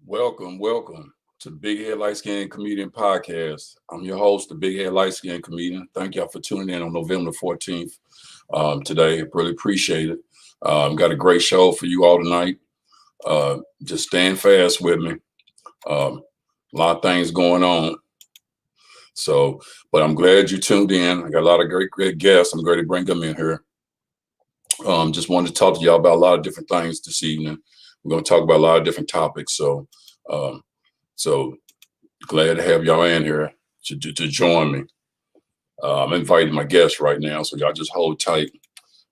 Welcome to the Big Head Light Skin Comedian Podcast. I'm your host, the Big Head Light Skin Comedian. Thank y'all for tuning in on November 14th today. Really appreciate it. Got a great show for you all tonight. Just stand fast with me. A lot of things going on. But I'm glad you tuned in. I got a lot of great guests. I'm going to bring them in here. Just wanted to talk to y'all about a lot of different things this evening. We're going to talk about a lot of different topics. So glad to have y'all in here to join me. I'm inviting my guests right now, so y'all just hold tight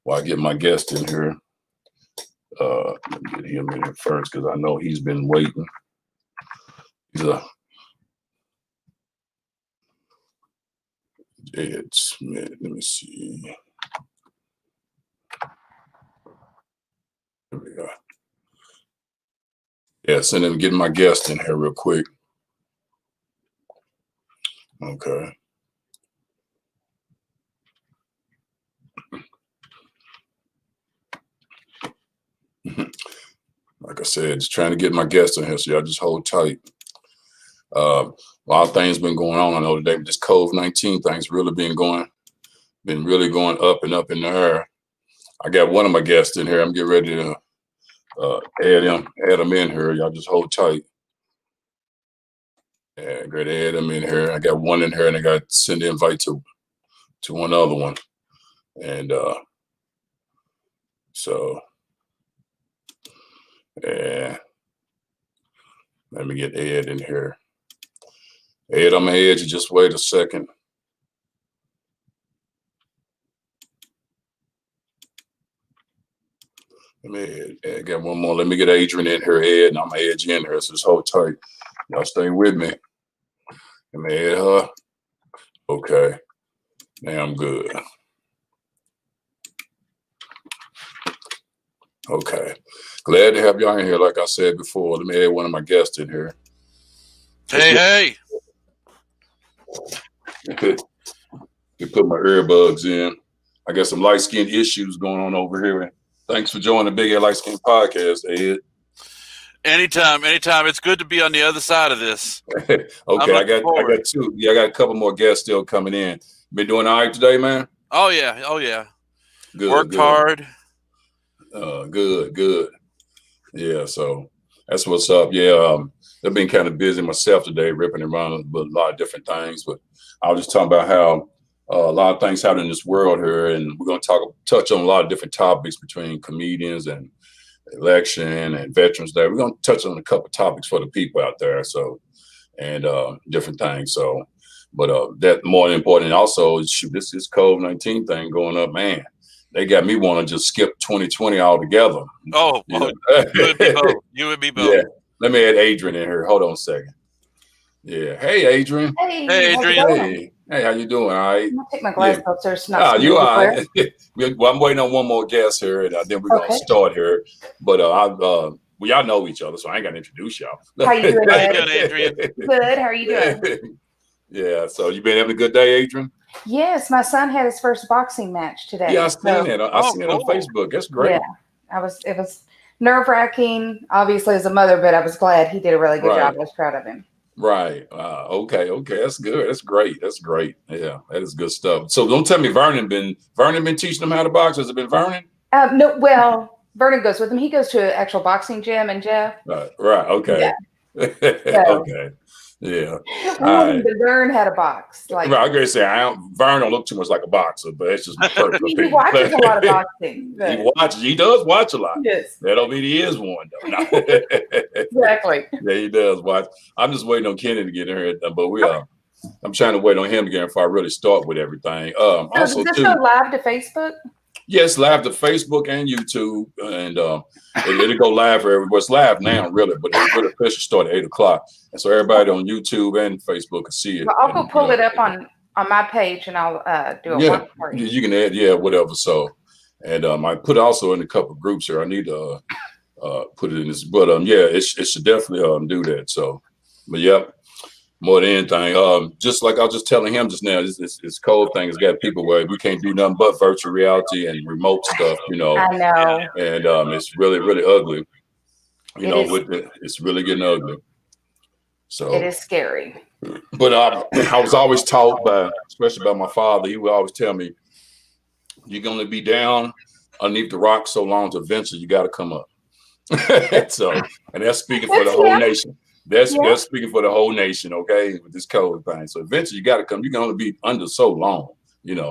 while I get my guest in here. Let me get him in here first because I know he's been waiting. Ed Smith. Let me see. There we go. Yeah, send him getting my guest in here real quick. Okay. Like I said, just trying to get my guest in here, so y'all just hold tight. A lot of things been going on. I know today, but this COVID-19 thing's really been really going up and up in the air. I got one of my guests in here. I'm getting ready to add him in here. Y'all just hold tight. Yeah, great to add him in here. I got one in here, and I got to send the invite to one other one. And let me get Ed in here. Ed, I'm gonna add you. Just wait a second. Let me get one more. Let me get Adrian in here, Ed, and I'm gonna add you in here. So just hold tight. Y'all stay with me. Let me add her. Okay. Now I'm good. Okay. Glad to have y'all in here. Like I said before, let me add one of my guests in here. Hey. You put my earbuds in. I got some light skin issues going on over here. Thanks for joining the Big Head Light Skin Podcast, Ed. Anytime. It's good to be on the other side of this. Okay, I got two. Yeah, I got a couple more guests still coming in. Been doing all right today, man? Oh yeah. Good. Worked hard. Good. Yeah, so that's what's up. Yeah, I've been kind of busy myself today, ripping around with a lot of different things. But I was just talking about how a lot of things happen in this world here, and we're going to touch on a lot of different topics between comedians and election and Veterans Day. We're going to touch on a couple of topics for the people out there. So, and different things. So, but that more important also is this COVID-19 thing going up, man. They got me want to just skip 2020 altogether. Oh, you and me both. Yeah. Let me add Adrian in here. Hold on a second. Yeah. Hey, Adrian. Hey, Adrian. Hey, how you doing? All right. I'm gonna take my glasses off, so it's not. Oh, you all right? Well, I'm waiting on one more guest here, and then we're gonna start here. But y'all know each other, so I ain't gotta introduce y'all. How you doing, Adrian? Good. How are you doing? Yeah. So you been having a good day, Adrian? Yes, my son had his first boxing match today. Yeah, I seen it. I seen it on Facebook. That's great. Yeah, it was nerve-wracking, obviously, as a mother, but I was glad he did a really good job. I was proud of him. Right. Okay. That's good. That's great. Yeah, that is good stuff. So don't tell me Vernon been teaching them how to box. Has it been Vernon? No. Well, Vernon goes with him. He goes to an actual boxing gym in Jeff. Right. Okay. Yeah. Okay. Yeah. We need to learn how to box. Right, I gotta say, Vern don't look too much like a boxer, but it's just my personal opinion. He watches a lot of boxing. He does watch a lot. Yes. That don't mean he is one, though. No. Exactly. Yeah, he does watch. I'm just waiting on Kenny to get in here, but I'm trying to wait on him to get in before I really start with everything. Does this go live to Facebook? Yes, live to Facebook and YouTube, and it'll go live for everywhere. It's live now, really, but it's really officially start at 8:00, and so everybody on YouTube and Facebook can see it. Well, I'll go pull it up on my page, and I'll do a one for you. You can add, whatever. So, and I put also in a couple of groups here. I need to put it in this, but it should definitely do that. So, but yep. More than anything, just like I was just telling him just now, this cold thing has got people where we can't do nothing but virtual reality and remote stuff, I know. And it's really, really ugly. It's really getting ugly. So it is scary. but I was always taught especially by my father, he would always tell me, you're going to be down underneath the rock so long, eventually you got to come up. So, and that's speaking for the whole nation. That's speaking for the whole nation, okay, with this COVID thing. So eventually you got to come. You can only be under so long,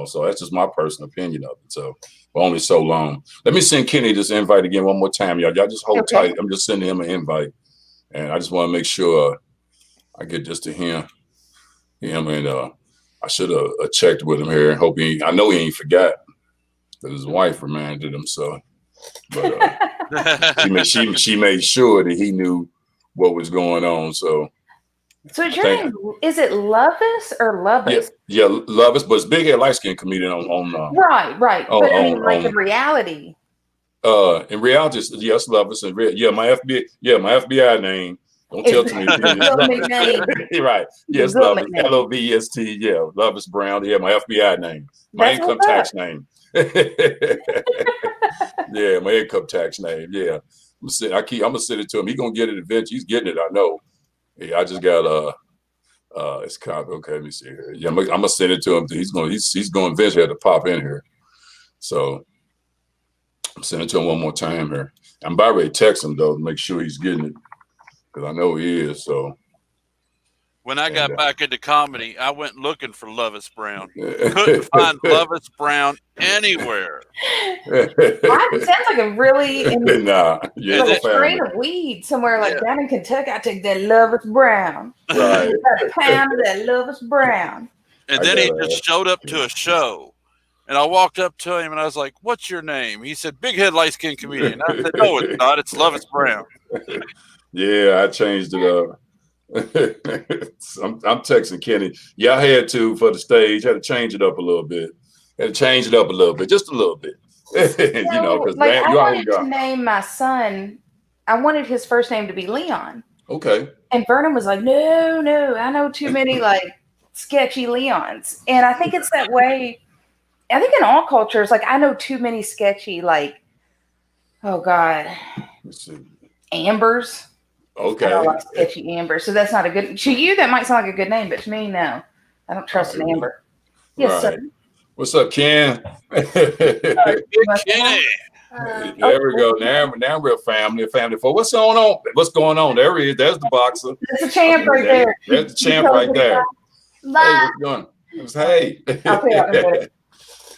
so that's just my personal opinion of it. So for only so long. Let me send Kenny this invite again one more time, y'all. Y'all just hold tight. I'm just sending him an invite. And I just want to make sure I get this to him. And I should have checked with him here. I know he ain't forgot that his wife reminded him. So, but she made sure that he knew what was going on. So is your name, is it Lovis or Lovis? Yeah, Lovis, but it's big head light skinned comedian on right. But I mean, like in reality. In reality, yes, Lovis, and my FBI name. Don't tell to me. Right. Yes, Lovis. L-O-V-E-S-T. Yeah, Lovis Brown. Yeah, my FBI name. My income tax name. Yeah, my income tax name. Yeah. I'm gonna send it to him. He's gonna get it eventually. He's getting it, I know. Yeah, I just got it's copy. Okay, let me see here. Yeah, I'm gonna send it to him. He's going eventually have to pop in here. So I'm sending it to him one more time here. I'm about ready to text him though to make sure he's getting it. Because I know he is. So when I got back into comedy, I went looking for Lovis Brown. Couldn't find Lovis Brown anywhere. It sounds like a really a strain of weed somewhere like down in Kentucky. I take that Lovis Brown. Right. A pound of that Lovis Brown. And then he just showed up to a show. And I walked up to him and I was like, "What's your name?" He said, "Big head light skinned comedian." I said, "No, it's not. It's Lovis Brown." Yeah, I changed it up. I'm texting Kenny. Yeah, I had to for the stage. Had to change it up a little bit. Just a little bit. Because I wanted to name my son. I wanted his first name to be Leon. Okay. And Vernon was like, "No, I know too many sketchy Leons." And I think it's that way. I think in all cultures, I know too many sketchy oh God, Ambers. Okay. I know a lot of sketchy Amber. So that's not a good. To you, that might sound like a good name, but to me, no. I don't trust an Amber. Yes, sir. What's up, Ken? Kenny. There we go. Now we're a family for what's going on? What's going on? There he is. There's the boxer. That's the champ right there. There's the champ right there. Hey, what's going on? Hey.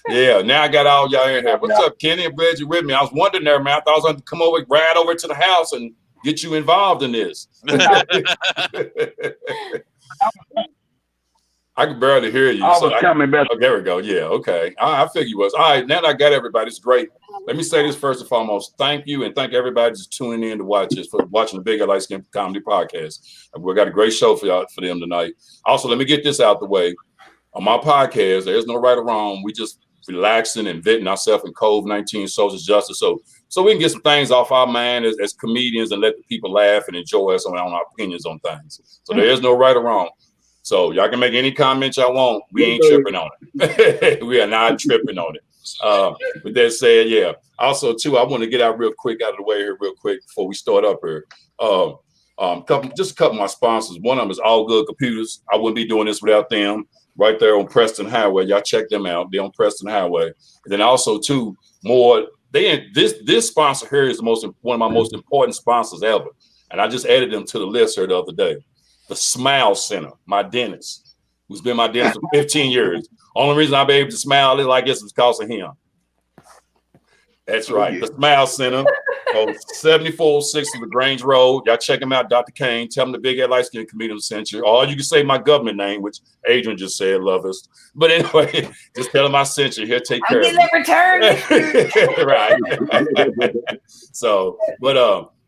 Yeah, now I got all y'all in here. What's up, Kenny? I'm glad you're with me. I was wondering there, man. I thought I was going to come over, ride over to the house and get you involved in this. I can barely hear you. There we go. Yeah, okay. I figure you was. All right, now that I got everybody, it's great. Let me say this first and foremost. Thank you, and thank everybody just tuning in to watch this, for watching the Big Light Skin Comedy Podcast. We got a great show for them tonight. Also, let me get this out the way. On my podcast, there's no right or wrong. We just relaxing and vetting ourselves in COVID-19 social justice. So we can get some things off our mind as comedians and let the people laugh and enjoy us on our opinions on things. So there is no right or wrong. So y'all can make any comments y'all want. We ain't tripping on it. We are not tripping on it. With that said, yeah. Also, too, I want to get out of the way here real quick before we start up here. Just a couple of my sponsors. One of them is All Good Computers. I wouldn't be doing this without them. Right there on Preston Highway. Y'all check them out. They're on Preston Highway. And then also, too, this sponsor here is one of my most important sponsors ever. And I just added them to the list here the other day. The Smile Center, my dentist, who's been my dentist for 15 years. Only reason I've been able to smile is because of him. That's right. The Smile Center on 7406 of the Grange Road. Y'all check him out, Dr. Kane. Tell him the Big Head Light Skin Comedian sent you. Or you can say my government name, which Adrian just said, love us. But anyway, just tell him I sent you. He'll take care of it. Right. So, but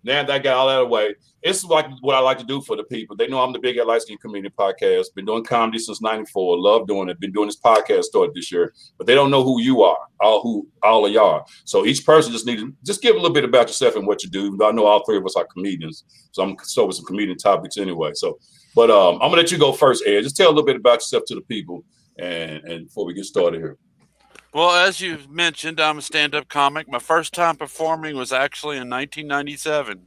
now that I got all that away, it's like what I like to do for the people. They know I'm the Big Head Light Skin Comedian Podcast. Been doing comedy since '94. Love doing it. Been doing this podcast started this year, but they don't know who you are, all of y'all are. So each person just need to just give a little bit about yourself and what you do. I know all three of us are comedians, so I'm so with some comedian topics anyway. So, but I'm gonna let you go first, Ed. Just tell a little bit about yourself to the people, and before we get started here. Well, as you mentioned, I'm a stand-up comic. My first time performing was actually in 1997.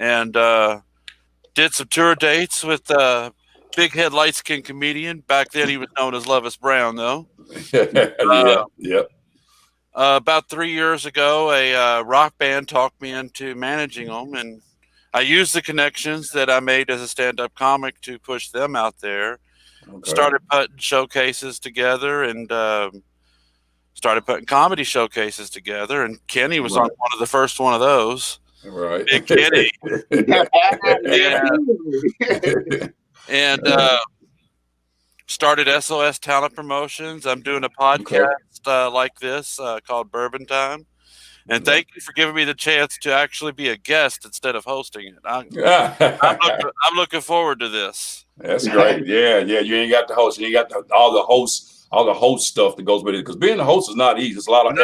and did some tour dates with big head light skinned comedian. Back then he was known as Levis Brown, though. Yeah. About 3 years ago, a rock band talked me into managing them, and I used the connections that I made as a stand-up comic to push them out there. Okay. Started putting showcases together, and started putting comedy showcases together. And Kenny was on one of the first one of those. Right. Big Kenny. And started SOS Talent Promotions. I'm doing a podcast like this called Bourbon Time. And thank you for giving me the chance to actually be a guest instead of hosting it. I'm looking forward to this. That's great. Yeah. You ain't got the host. You ain't got all the host stuff that goes with it. Because being a host is not easy. It's a lot of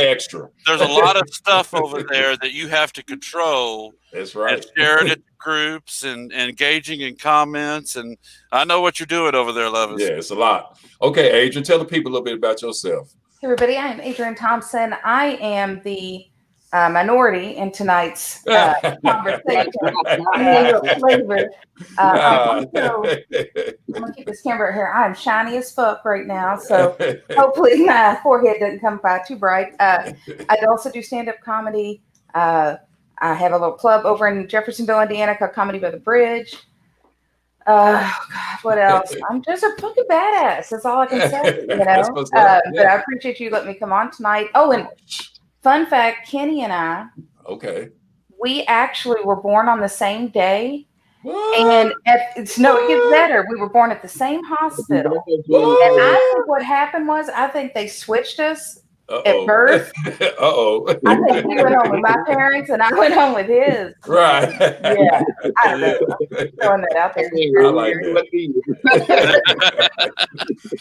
extra. There's a lot of stuff over there that you have to control. That's right. And share it in groups and engaging in comments. And I know what you're doing over there, Levis. Yeah, it's a lot. Okay, Adrian, tell the people a little bit about yourself. Hey everybody, I am Adrian Thompson. I am the minority in tonight's conversation. Flavor. I'm gonna keep this camera here. I'm shiny as fuck right now, so hopefully my forehead doesn't come by too bright. I also do stand-up comedy. I have a little club over in Jeffersonville, Indiana called Comedy by the Bridge. God, what else? I'm just a fucking badass. That's all I can say, you know. But I appreciate you letting me come on tonight. Oh, and fun fact, Kenny and I, we actually were born on the same day. What? And it gets better. We were born at the same hospital. What? And I think what happened was, I think they switched us at birth. I think he went home with my parents and I went home with his. Right. Yeah. I don't know. I'm throwing that out there. I like that.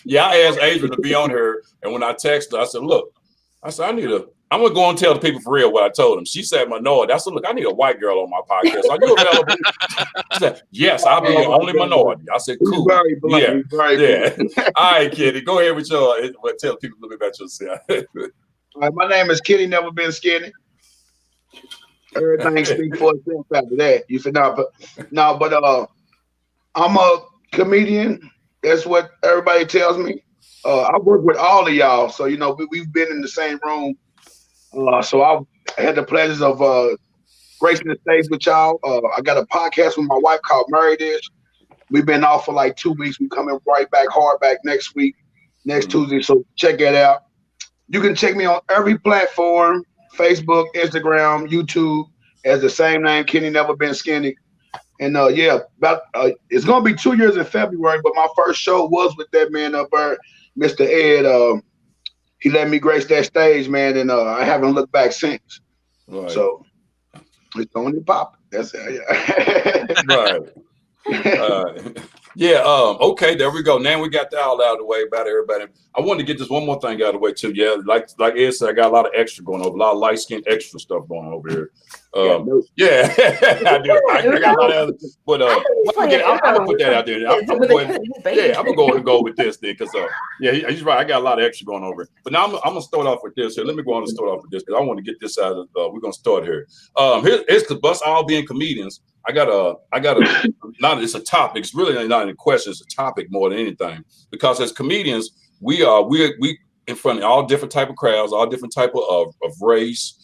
Yeah, I asked Adrian to be on here, and when I texted her, I said, look, I'm gonna go and tell the people for real what I told him. She said minority. I said, look, I need a white girl on my podcast. Are you available? She said, yes, I'll be the only minority. I said, cool. Yeah. All right, Kitty, go ahead with your tell people a little bit about yourself. All right, my name is Kitty, never been skinny. Everything speaks for itself after that. You said but I'm a comedian. That's what everybody tells me. I work with all of y'all, so you know we've been in the same room. So I had the pleasure of gracing the stage with y'all. I got a podcast with my wife called Married-ish. We've been off for like 2 weeks. We're coming right back, hard back next week, next Tuesday. So check that out. You can check me on every platform, Facebook, Instagram, YouTube, as the same name, Kenny Never Been Skinny. And it's going to be 2 years in February, but my first show was with that man up there, Mr. Ed. He let me grace that stage, man, and I haven't looked back since. Right. So it's only pop. That's it. Yeah. Okay, there we go. Now we got that all out of the way about everybody. I wanted to get this one more thing out of the way too. Yeah, like Ed said, I got a lot of extra going over, a lot of light skin extra stuff going on over here. I do. I got a lot of other, but I'm gonna put that out there. I'm gonna go with this thing because he's right. I got a lot of extra going over. But now I'm gonna start off with this here. Let me go on and start off with this because I want to get this out of. We're gonna start here. Here's the us all being comedians. I got a not it's a topic. It's really not a question. It's a topic more than anything because as comedians, we in front of all different type of crowds, all different type of race,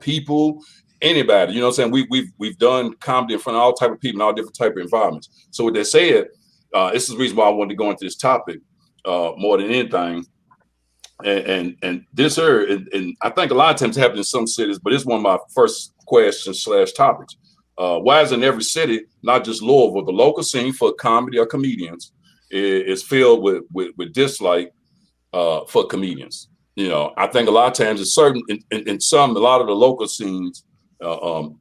people, anybody. You know what I'm saying? We've done comedy in front of all type of people in all different type of environments. So with that said, this is the reason why I wanted to go into this topic more than anything. And this here, and I think a lot of times it happens in some cities, but it's one of my first questions / topics. Why is in every city, not just Louisville, the local scene for comedy or comedians is filled with dislike for comedians? You know, I think a lot of times it's certain in a lot of the local scenes,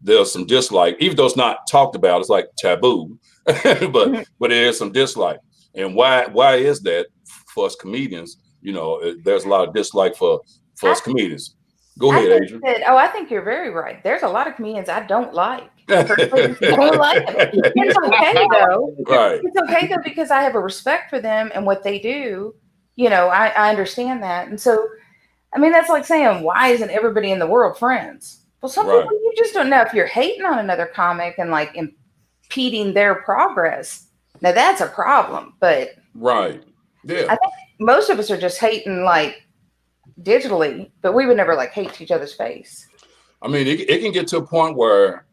there's some dislike, even though it's not talked about, it's like taboo, but there's some dislike. And why is that for us comedians? You know, there's a lot of dislike for us comedians. Go ahead, Adrian. I think you're very right. There's a lot of comedians I don't like. Personally, don't like them. It's okay though. Right. It's okay though because I have a respect for them and what they do. You know, I understand that, and so, I mean, that's like saying, why isn't everybody in the world friends? Well, some Right. people, you just don't know if you're hating on another comic and like impeding their progress. Now that's a problem, but Right. I Yeah. think most of us are just hating like digitally, but we would never like hate to each other's face. I mean, it can get to a point where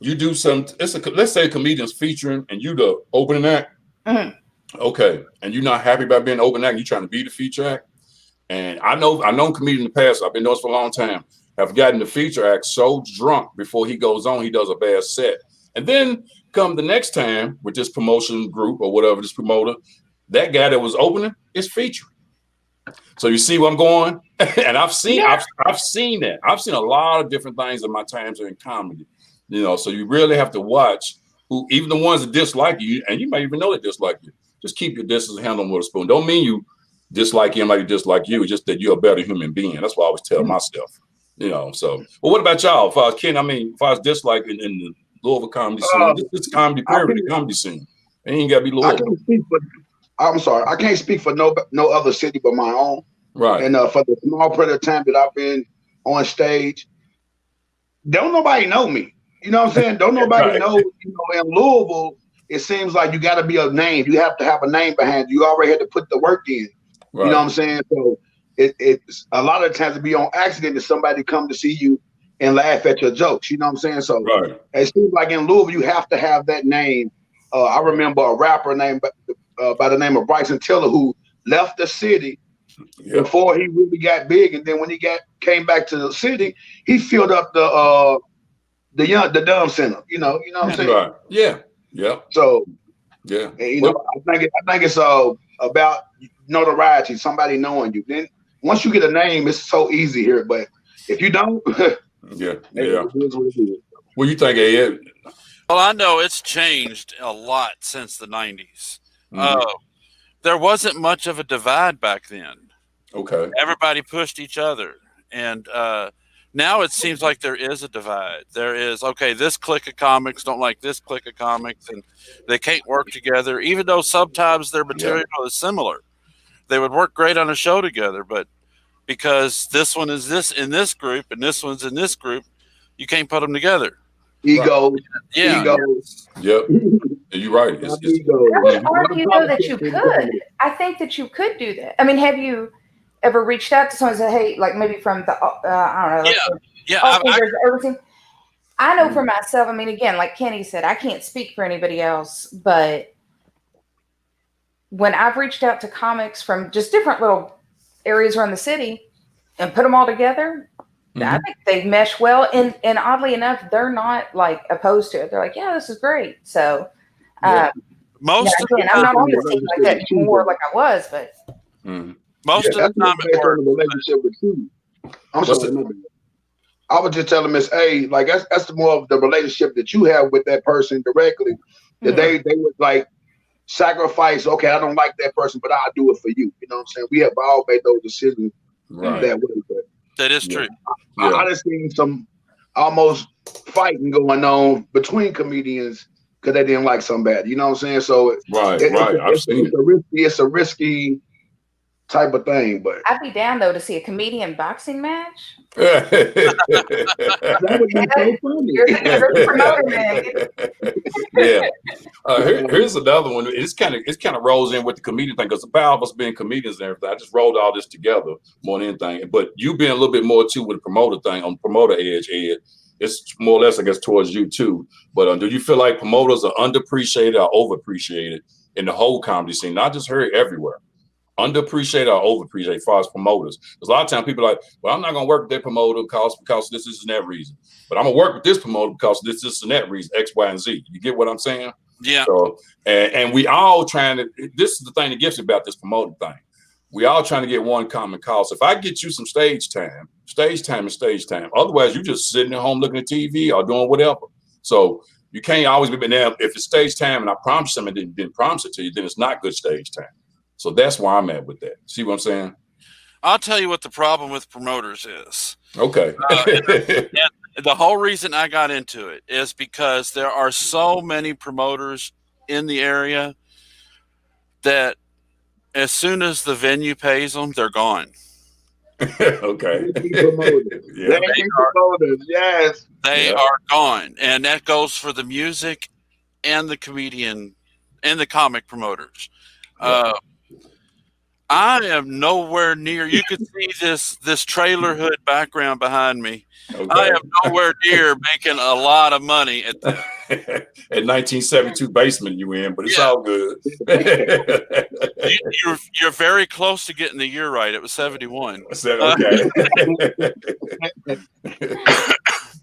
you do some. Let's say a comedian's featuring and you the opening act. Mhm. Okay, and you're not happy about being the opening act. You're trying to be the feature act. And I know comedians in the past. I've been doing this for a long time. Have gotten the feature act so drunk before he goes on, he does a bad set, and then come the next time with this promotion group or whatever, this promoter, that guy that was opening is featuring. So you see where I'm going, and I've seen that. I've seen a lot of different things in my times in comedy. You know, so you really have to watch who, even the ones that dislike you, and you might even know they dislike you. Just keep your distance and handle them with a spoon. Don't mean you dislike him like he dislike you. It's just that you're a better human being. That's what I always tell myself. You know. So, well, what about y'all? If I was Ken, if I was dislike in the Louisville comedy scene, this comedy period, the comedy scene, it ain't got to be Louisville. I'm sorry, I can't speak for no other city but my own. Right. And for the small period of time that I've been on stage, don't nobody know me. You know what I'm saying? Don't nobody know. You know, in Louisville, it seems like you got to be a name. You have to have a name behind you. You already had to put the work in. Right. You know what I'm saying? So it's a lot of times to be on accident that somebody come to see you and laugh at your jokes. You know what I'm saying? So it seems like in Louisville, you have to have that name. I remember a rapper named by the name of Bryson Tiller who left the city before he really got big, and then when he came back to the city, he filled up the Dumb Center. You know what I'm saying? Right. Yeah. Yeah. So yeah, and, I think it's about notoriety, somebody knowing you. Then once you get a name, it's so easy here. But if you don't, yeah. It is what it is. What do you think, Ed? Well, I know it's changed a lot since the 90s. There wasn't much of a divide back then. Okay. Everybody pushed each other. And now it seems like there is a divide. There is, okay, this clique of comics don't like this clique of comics, and they can't work together, even though sometimes their material is similar. They would work great on a show together, but because this one is in this group and this one's in this group, you can't put them together. Ego. Yeah. Ego. Yep. You're right. I would argue though that you could. I think that you could do that. I mean, have you ever reached out to someone and said, "Hey, like maybe from the I don't know, everything." I know for myself. I mean, again, like Kenny said, I can't speak for anybody else, but when I've reached out to comics from just different little areas around the city and put them all together, I think they mesh well. And oddly enough, they're not like opposed to it. They're like, yeah, this is great. So most of the time, I'm not always thinking like that anymore like I was, but most of the time it works. Relationship with you. I'm sorry. I was just telling Miss A, like that's more of the relationship that you have with that person directly. That they would like sacrifice, okay, I don't like that person, but I'll do it for you. You know what I'm saying? We have all made those decisions that way. But that is true. I just seen some almost fighting going on between comedians because they didn't like somebody. You know what I'm saying? So it's a risky type of thing, but I'd be down though to see a comedian boxing match. That would be so funny. You're the promoter, man. Here's another one. It's kind of rolls in with the comedian thing because about us being comedians and everything. I just rolled all this together more than anything. But you being a little bit more too with the promoter thing on the promoter edge, Ed. It's more or less, I guess, towards you too. But do you feel like promoters are underappreciated or overappreciated in the whole comedy scene? Not just here, everywhere. Underappreciated or overappreciated as far as promoters. Because a lot of times people are like, well, I'm not going to work with that promoter because this and that reason. But I'm going to work with this promoter because this and that reason, X, Y, and Z. You get what I'm saying? Yeah. So, and we all trying to, this is the thing that gets me about this promoter thing. We all trying to get one common cause. If I get you some stage time is stage time. Otherwise, you're just sitting at home looking at TV or doing whatever. So you can't always be there. If it's stage time and I promise something and didn't promise it to you, then it's not good stage time. So that's where I'm at with that. See what I'm saying? I'll tell you what the problem with promoters is. Okay. The whole reason I got into it is because there are so many promoters in the area that as soon as the venue pays them, they're gone. Okay. Promoters. Yeah. Promoters. Yes. They are gone, and that goes for the music and the comedian and the comic promoters. I am nowhere near. You can see this trailer hood background behind me. Okay. I am nowhere near making a lot of money at this. At 1972 basement you in, but it's all good. You're very close to getting the year right. It was 71. Okay.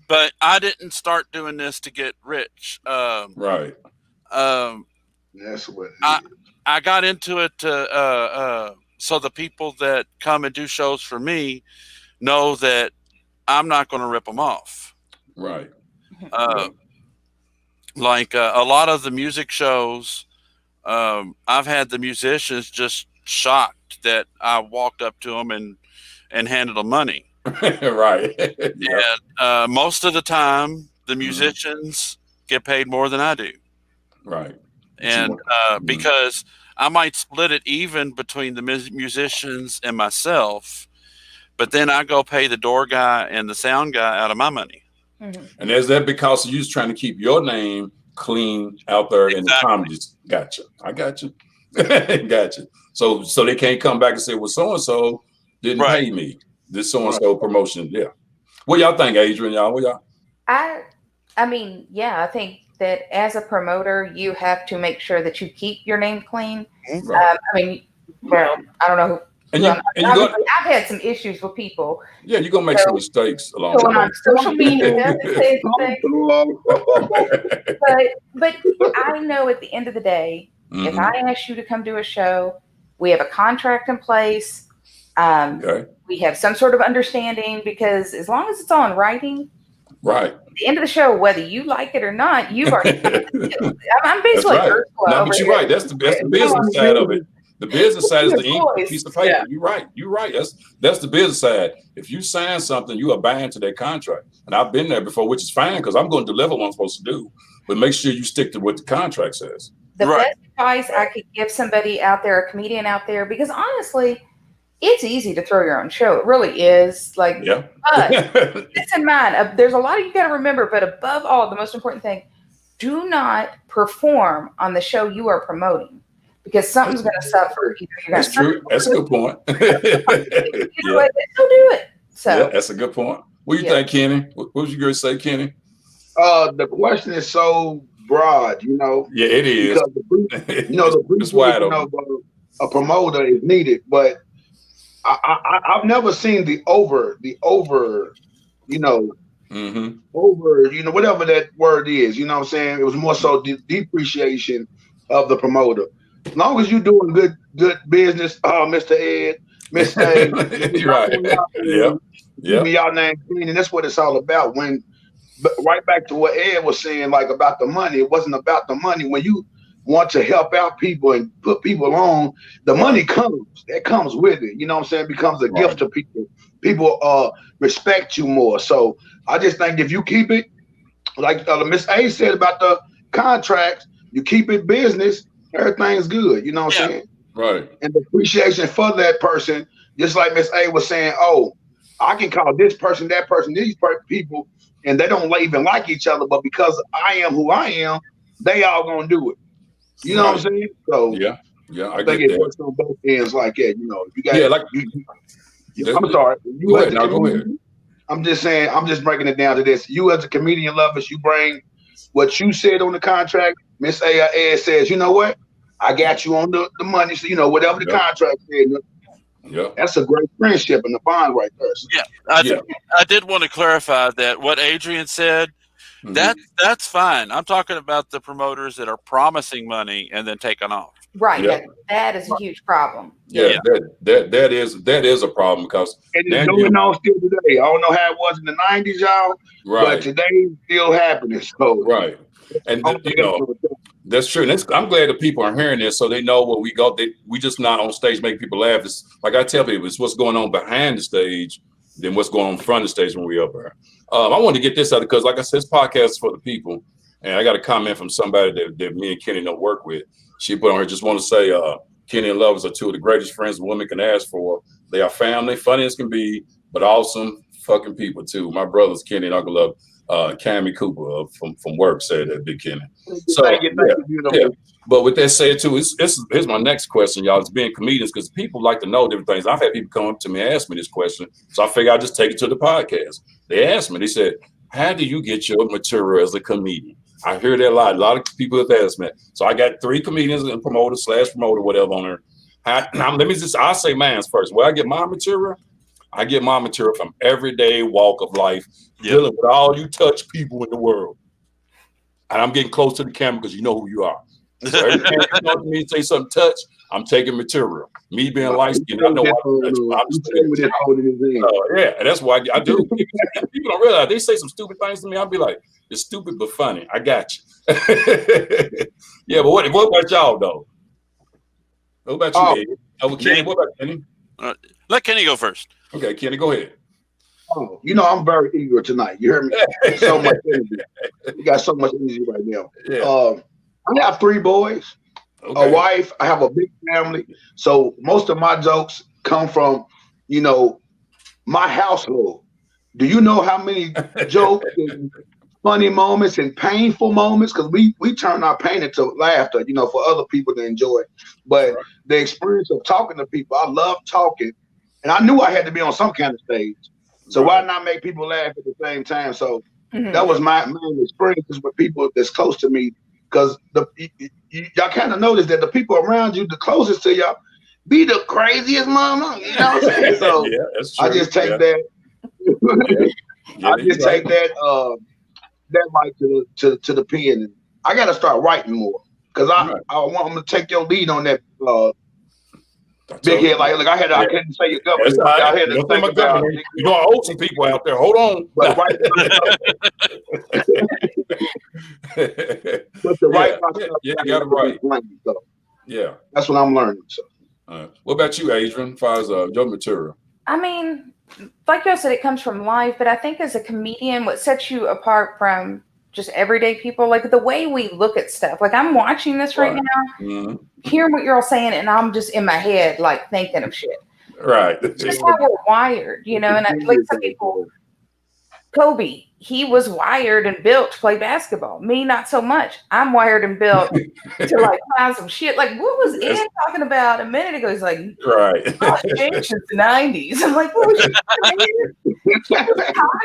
But I didn't start doing this to get rich. Right. That's what I got into it so the people that come and do shows for me know that I'm not going to rip them off. Right. Like a lot of the music shows, I've had the musicians just shocked that I walked up to them and handed them money. Right. And most of the time, the musicians get paid more than I do. Right. And because I might split it even between the musicians and myself, but then I go pay the door guy and the sound guy out of my money. And is that because you're just trying to keep your name clean out there in the comedy? Gotcha. I got you. Gotcha. So they can't come back and say, well, so-and-so didn't pay me. This so-and-so promotion. Yeah. What y'all think, Adrian? Y'all? What y'all? I mean, yeah, I think that as a promoter, you have to make sure that you keep your name clean. Right. I mean, well, I don't know who. I've had some issues with people. Yeah, you're gonna make some mistakes along the way. On social media, but I know at the end of the day, if I ask you to come do a show, we have a contract in place. We have some sort of understanding, because as long as it's on writing, right. At the end of the show, whether you like it or not, you've already. I'm basically right. No, but you're right. That's the business side of it. The business side is the ink piece of paper. Yeah. You're right. You're right. That's the business side. If you sign something, you are bound to that contract. And I've been there before, which is fine because I'm going to deliver what I'm supposed to do. But make sure you stick to what the contract says. The best advice I could give somebody out there, a comedian out there, because honestly, it's easy to throw your own show. It really is. Like, but keep in mind, there's a lot of you got to remember. But above all, the most important thing: do not perform on the show you are promoting, because something's going to suffer. That's true. That's a good point. Don't do it. So that's a good point. What do you think, Kenny? What was you going to say, Kenny? The question is so broad, Yeah, it is. Because the a promoter is needed, but I've never seen the over, over, whatever that word is, you know what I'm saying? It was more so depreciation of the promoter. As long as you're doing good business, Mr. Ed, Miss A, right. Y'all name clean, and that's what it's all about. But right back to what Ed was saying, like about the money, it wasn't about the money. When you want to help out people and put people on, the money comes. That comes with it. You know what I'm saying? It becomes a gift to people. People respect you more. So I just think if you keep it, like Miss A said about the contracts, you keep it business, everything's good. You know what I'm saying? Right. And the appreciation for that person, just like Miss A was saying, I can call this person, that person, these people, and they don't even like each other, but because I am who I am, they all gonna do it. You know what I'm saying? So I think it works on both ends like that. You got I'm sorry. Go ahead. I'm just saying, I'm just breaking it down to this. You as a comedian lovers, you bring what you said on the contract. Miss A or Ed says, you know what? I got you on the money. So whatever the contract said. That's a great friendship and the bond right there. So. I did want to clarify that what Adrian said, that's fine. I'm talking about the promoters that are promising money and then taking off. Right. Yeah. That is a huge problem. Yeah. That is a problem because it's going on still today. I don't know how it was in the 90s, y'all. Right. But today it's still happening. So And that's true. And I'm glad that people are hearing this so they know where we go. We just not on stage make people laugh. It's like I tell people, it's what's going on behind the stage than what's going on in front of the stage when we up there. I wanted to get this out because, like I said, this podcast is for the people. And I got a comment from somebody that me and Kenny don't work with. She put on here, just want to say, Kenny and Lovers are two of the greatest friends a woman can ask for. They are family, funny as can be, but awesome fucking people too. My brothers, Kenny and Uncle Love, Cammy Cooper from work said that, Big Kenny. So Thank you. But with that said too, here's my next question, y'all. It's being comedians, because people like to know different things. I've had people come up to me and ask me this question, so I figure I'll just take it to the podcast. They asked me, they said, how do you get your material as a comedian? I hear that a lot. A lot of people have asked me. So I got 3 comedians and promoter, whatever on there. I'll say mine first. Where I get my material, I get my material from everyday walk of life, dealing with all you touch people in the world. And I'm getting close to the camera because you know who you are. So every time you come to me and say something touch, I'm taking material. Me being light skinned, I know yeah, and that's why I do. People don't realize they say some stupid things to me. I'll be like, it's stupid but funny. I got you. Yeah, but what about y'all though? What about you, Ed? Kenny, what about Kenny? Let Kenny go first. Okay, Kenny, go ahead. Oh, I'm very eager tonight. You hear me? So much energy. You got so much energy right now. Yeah. I have 3 boys, a wife. I have a big family. So most of my jokes come from, my household. Do you know how many jokes and funny moments and painful moments? Because we turn our pain into laughter, for other people to enjoy. But the experience of talking to people, I love talking. And I knew I had to be on some kind of stage. So why not make people laugh at the same time? So that was my main experiences with people that's close to me. Because y'all kind of notice that the people around you, the closest to y'all, be the craziest mama. You know what I'm saying? So that's true. I just take that. I just take that mic to the pen. And I got to start writing more because I want them to take your lead on that. Big head, like, look, I couldn't say your government. I had to think about it. You know, I owe some people out there. Hold on. But the right you got it right. So yeah, that's what I'm learning. So, what about you, Adrian? As far as your material, I mean, like you said, it comes from life, but I think as a comedian, what sets you apart from just everyday people, like the way we look at stuff. Like I'm watching this right now, hearing what you're all saying, and I'm just in my head, like thinking of shit. Right. It's just how we're wired, and like some people, Kobe, he was wired and built to play basketball. Me, not so much. I'm wired and built to like find some shit. Like what was Ed talking about a minute ago? He's like, changed since the 90s. I'm like, what was you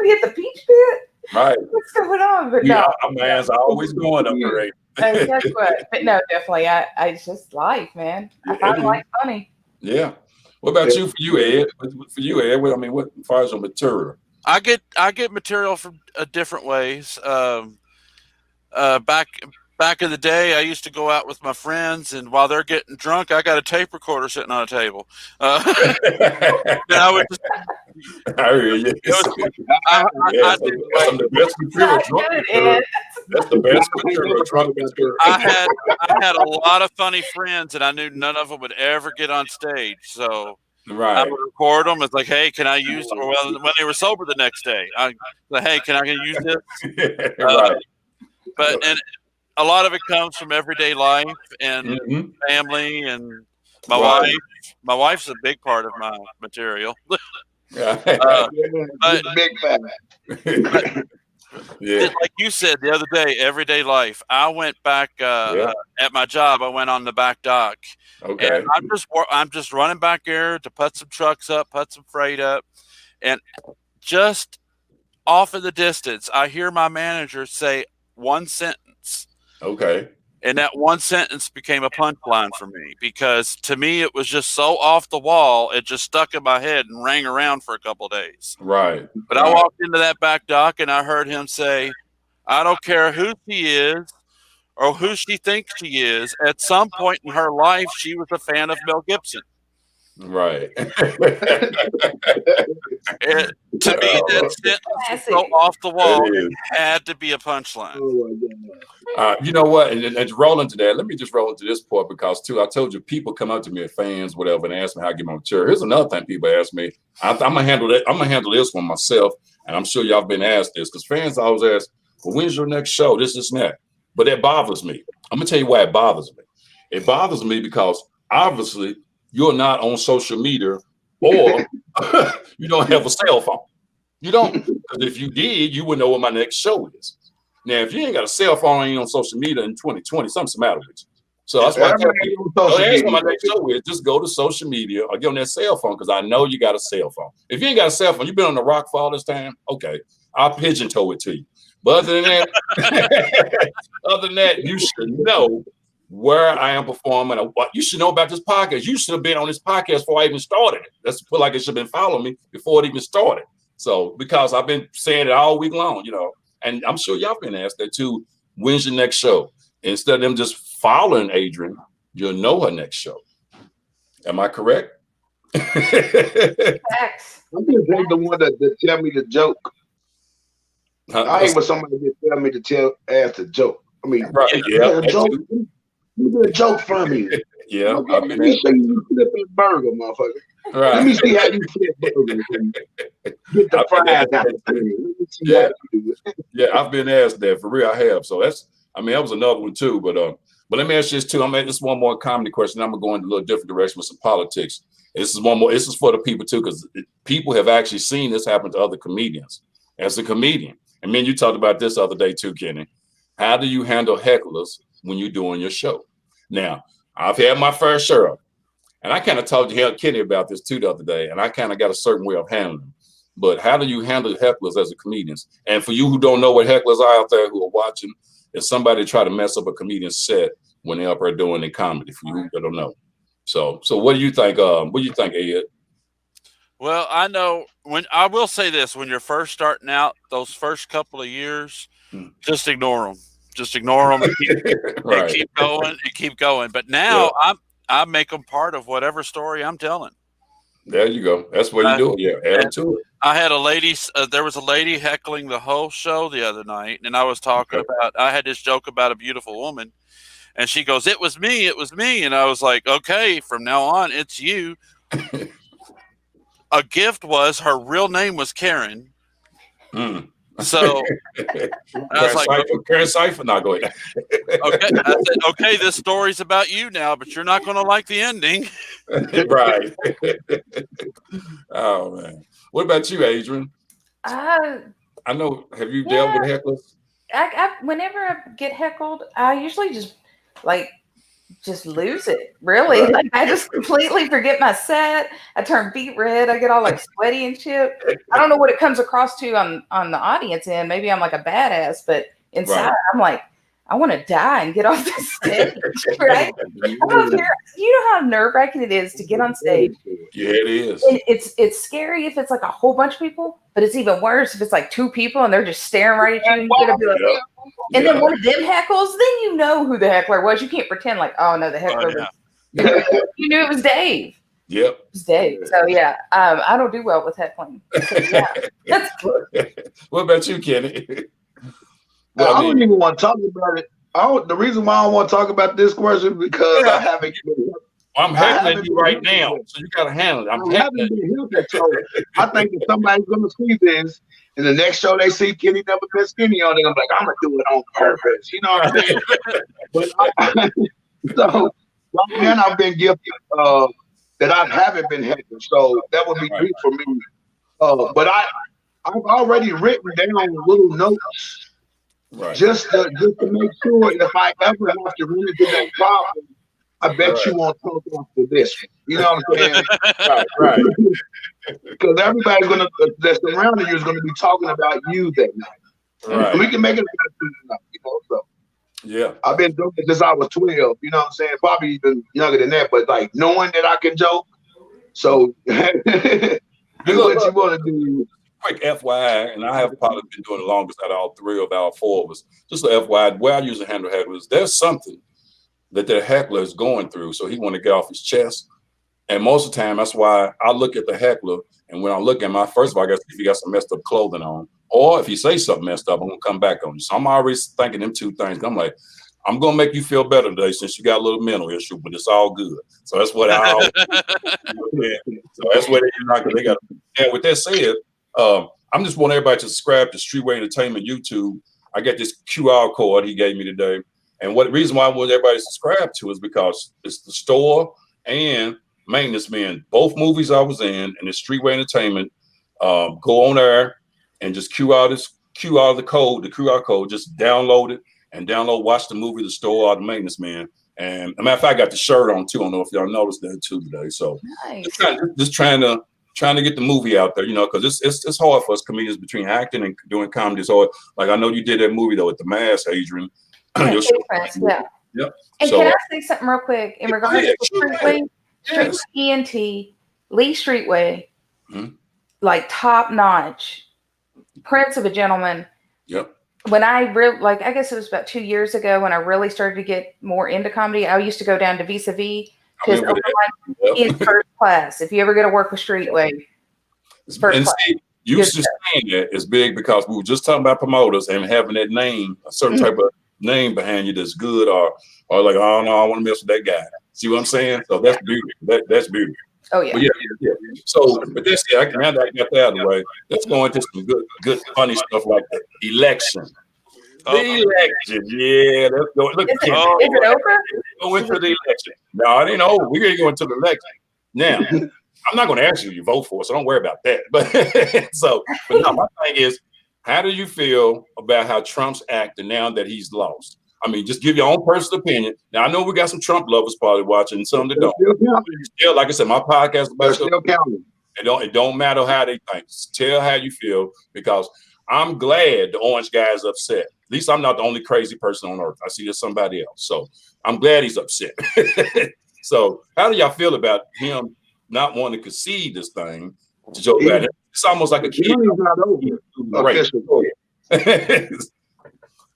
hit the peach pit? Right. What's going on? But no, man's always going up there. Guess what? But no, definitely. It's just life, man. I find life funny. Yeah. What about you? For you, Ed? I mean, what as far as your material? I get material from different ways. Back in the day, I used to go out with my friends, and while they're getting drunk, I got a tape recorder sitting on a table. I would just. I hear you. That's the best material drunk. That's the best material drunk. I had a lot of funny friends, and I knew none of them would ever get on stage. So I would record them. It's like, hey, can I use? Or when they were sober the next day, I like, hey, can I use this? But a lot of it comes from everyday life and family and my wife. My wife's a big part of my material. Big fan. Like you said the other day, everyday life. I went back at my job. I went on the back dock. Okay. And I'm just running back there to put some trucks up, put some freight up, and just off in the distance, I hear my manager say one sentence. Okay. And that one sentence became a punchline for me because to me it was just so off the wall. It just stuck in my head and rang around for a couple of days. Right. But I walked into that back dock and I heard him say, I don't care who she is or who she thinks she is. At some point in her life, she was a fan of Mel Gibson. Right. To me, that sentence was so off the wall. It had to be a punchline. You know what? And to roll into that, let me just roll into this part because too, I told you people come up to me as fans, whatever, and ask me how I get my material. Here's another thing people ask me. I'm gonna handle that. I'm gonna handle this one myself, and I'm sure y'all been asked this because fans always ask, "Well, when's your next show?" This and that. But that bothers me. I'm gonna tell you why it bothers me. It bothers me because obviously you're not on social media, or you don't have a cell phone. You don't, because if you did, you would know what my next show is. Now, if you ain't got a cell phone and you on social media in 2020, something's the matter with you. So that's why I tell people, don't ask what my next show is. Just go to social media or get on that cell phone, because I know you got a cell phone. If you ain't got a cell phone, you've been on the rock for all this time, okay, I'll pigeon-toe it to you. But other than that, you should know where I am performing. What you should know about this podcast. You should have been on this podcast before I even started it. That's feel like it should have been following me before it even started. So because I've been saying it all week long, and I'm sure y'all been asked that too. When's your next show? Instead of them just following Adrian, you'll know her next show. Am I correct? Facts. I'm just the one that tell me the joke. I ain't with somebody that tell me to ask the joke. I mean, right? Yeah, a joke. You get a joke from me. Yeah, okay, let me show you flipping burger, motherfucker. Right. Let me see how you flip burgers. Get the fries out the pan. Let me see how you do it. Yeah, I've been asked that for real. I have. So that was another one too. But let me ask you this too. I'm at this one more comedy question. I'm gonna go into a little different direction with some politics. This is one more. This is for the people too, because people have actually seen this happen to other comedians. As a comedian, and man, you talked about this the other day too, Kenny. How do you handle hecklers when you're doing your show? Now, I've had my fair share of it. And I kind of talked to Kenny about this too the other day, and I kind of got a certain way of handling them. But how do you handle hecklers as a comedian? And for you who don't know what hecklers are out there who are watching, if somebody try to mess up a comedian's set when they're up there doing their comedy, for you who don't know. So what do you think? What do you think, Ed? Well, I know I will say this: when you're first starting out, those first couple of years, just ignore them. Just ignore them and keep going and keep going. But now I make them part of whatever story I'm telling. There you go. That's what you do. Yeah, add to it. I had a lady. There was a lady heckling the whole show the other night, and I was talking about. I had this joke about a beautiful woman, and she goes, "It was me. It was me." And I was like, "Okay, from now on, it's you." A gift was her real name was Karen. So I was like, Karen Cypher, not going. Okay, I said, okay, this story's about you now, but you're not going to like the ending. Right. Oh man, what about you, Adrian? I know. Have you dealt with hecklers? Whenever I get heckled, I usually just lose it. Really, I just completely forget my set. I turn beet red. I get all sweaty and shit. I don't know what it comes across to on the audience end. Maybe I'm like a badass, but inside I'm like, I want to die and get off the stage. Right? I don't know if you know how nerve-wracking it is to get on stage. Yeah, it is. It's scary if it's like a whole bunch of people, but it's even worse if it's like two people and they're just staring right at you. And you're gonna be like, and then one of them heckles, then you know who the heckler was. You can't pretend like, oh no, the heckler was. You knew it was Dave. Yep. It was Dave. So yeah, I don't do well with heckling. So, yeah, that's good. What about you, Kenny? Well, I don't even want to talk about it. The reason why I don't want to talk about this question because I haven't. I'm heckling you right now, so you gotta handle it. I'm heckling you. So I think if somebody's gonna see this, and the next show they see Kenny never been skinny on it, I'm like, I'm gonna do it on purpose. You know what I'm saying? But so right now I've been guilty that I haven't been heckling, so that would be good for me. But I've already written down little notes. Right. Just to make sure if I ever have to run into that problem, I bet you won't talk after this. You know what I'm saying? Right. Because everybody's that's surrounding you is gonna be talking about you that night. Right. And we can make it about so. Yeah. I've been doing it since I was 12. You know what I'm saying? Probably even younger than that, but knowing that I can joke. So do what you want to do. Quick FYI, and I have probably been doing the longest out of all three of our four of us. Just a FYI, where I usually handle hecklers, there's something that the heckler is going through, so he want to get off his chest. And most of the time, that's why I look at the heckler, and when I look at first of all, I guess if he got some messed up clothing on, or if he say something messed up, I'm gonna come back on you. So I'm already thinking them two things. I'm like, I'm gonna make you feel better today since you got a little mental issue, but it's all good. So that's what I always do. So that's what they got. And with that said, I'm just want everybody to subscribe to Streetway Entertainment YouTube. I got this QR code he gave me today. And the reason why I want everybody to subscribe to is because it's the store and Maintenance Men. Both movies I was in, and it's Streetway Entertainment. Go on there and just cue out the QR code. Just download it and watch the movie, The Store, or The Maintenance Man. And a matter of fact, I got the shirt on too. I don't know if y'all noticed that too today. So Nice. just trying to get the movie out there, because it's hard for us comedians between acting and doing comedy. So like I know you did that movie though at the Mass, Adrian. Yeah. Yep. And can I say something real quick in regards to Streetway? Yes. Streetway ENT, Lee Streetway, like top notch, Prince of a Gentleman. Yep. When I I guess it was about 2 years ago when I really started to get more into comedy. I used to go down to Vis-a-Vis because in first class. If you ever get to work with Streetway, first class. See, you just saying that is big because we were just talking about promoters and having that name, a certain type of name behind you that's good, or like, oh no, I want to mess with that guy. See what I'm saying? So that's beautiful. That's beautiful. Oh yeah. But yeah. So, but that's it. Now that I got that out of the way, let's go into some good, funny stuff like the election. The election, yeah. Let's go. Look, is it over? Go into the election. No, it ain't over. We're gonna go into the election. Now, I'm not gonna ask you to vote for, so don't worry about that. But but no, my thing is, how do you feel about how Trump's acting now that he's lost? I mean, just give your own personal opinion. Now, I know we got some Trump lovers probably watching, some that don't. Still, like I said, my podcast about still counting. It don't matter how they think. Just tell how you feel, because I'm glad the orange guy is upset. At least I'm not the only crazy person on earth. I see there's somebody else. So I'm glad he's upset. So how do y'all feel about him not wanting to concede this thing to Joe Biden? It's almost like a kid.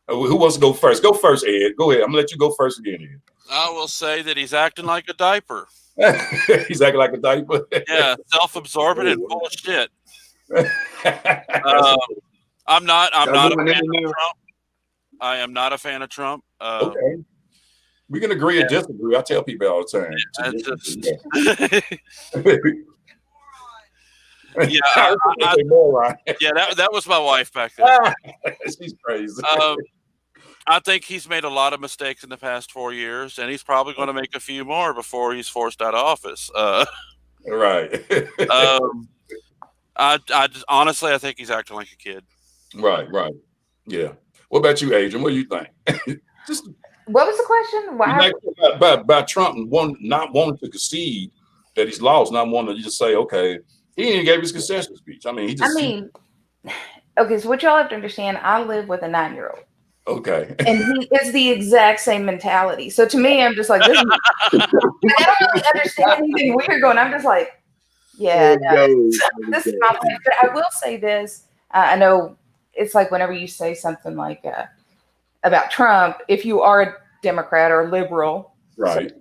Who wants to go first? Go first, Ed. Go ahead. I'm gonna let you go first again, Ed. I will say that he's acting like a diaper. He's acting like a diaper. Yeah, self-absorbent and full of shit. I'm not a fan of Trump. I am not a fan of Trump. Okay. We can agree or disagree. I tell people all the time. That was my wife back then. She's crazy. I think he's made a lot of mistakes in the past 4 years, and he's probably going to make a few more before he's forced out of office. Right. I just honestly, I think he's acting like a kid. Right. Yeah. What about you, Adrian? What do you think? What was the question? Why about Trump not wanting to concede that he's lost, not wanting to just say, okay, he didn't give his concession speech. Okay, so what y'all have to understand, I live with a 9-year-old. Okay. And he is the exact same mentality. So to me, I'm just like, this is, I don't really understand anything weird going. I'm just like, yeah, this is my life. But I will say this. I know it's like whenever you say something like about Trump, if you are a Democrat or a liberal, right,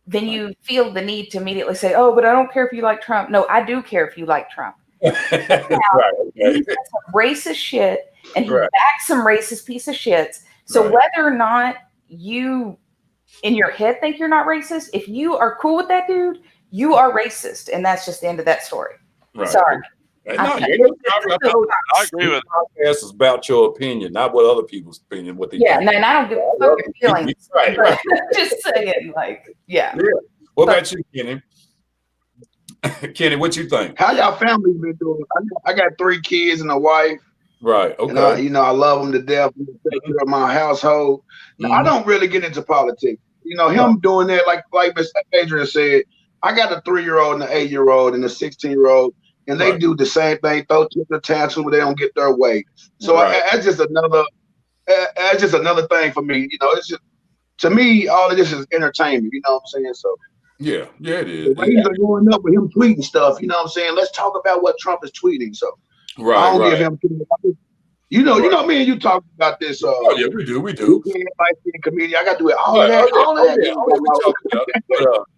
then you feel the need to immediately say, oh, but I don't care if you like Trump. No, I do care if you like Trump. Now, he said some racist shit, and he backs some racist piece of shits. So whether or not you in your head think you're not racist, if you are cool with that dude, you are racist, and that's just the end of that story. Right. Sorry. I agree with it. It's about your opinion, not what other people's opinion. What they think. And I don't give a fuck your feelings. Right. Just saying, yeah. What about you, Kenny? Kenny, what you think? How y'all family been doing? I got 3 kids and a wife. Right. Okay. And I love them to death. Take care of my household. Now, I don't really get into politics. Him doing that, like Miss Adrian said. I got a 3-year-old and an 8-year-old and a 16-year-old, and they do the same thing. Throw the tantrum when they don't get their way. So that's just another. That's just another thing for me. It's just, to me, all of this is entertainment. You know what I'm saying? So. Yeah, it is. The waves are going up with him tweeting stuff. You know what I'm saying? Let's talk about what Trump is tweeting. So I don't give him. You know, me and you talked about this. Yeah, we do. Comedian. I got to do it. All of that.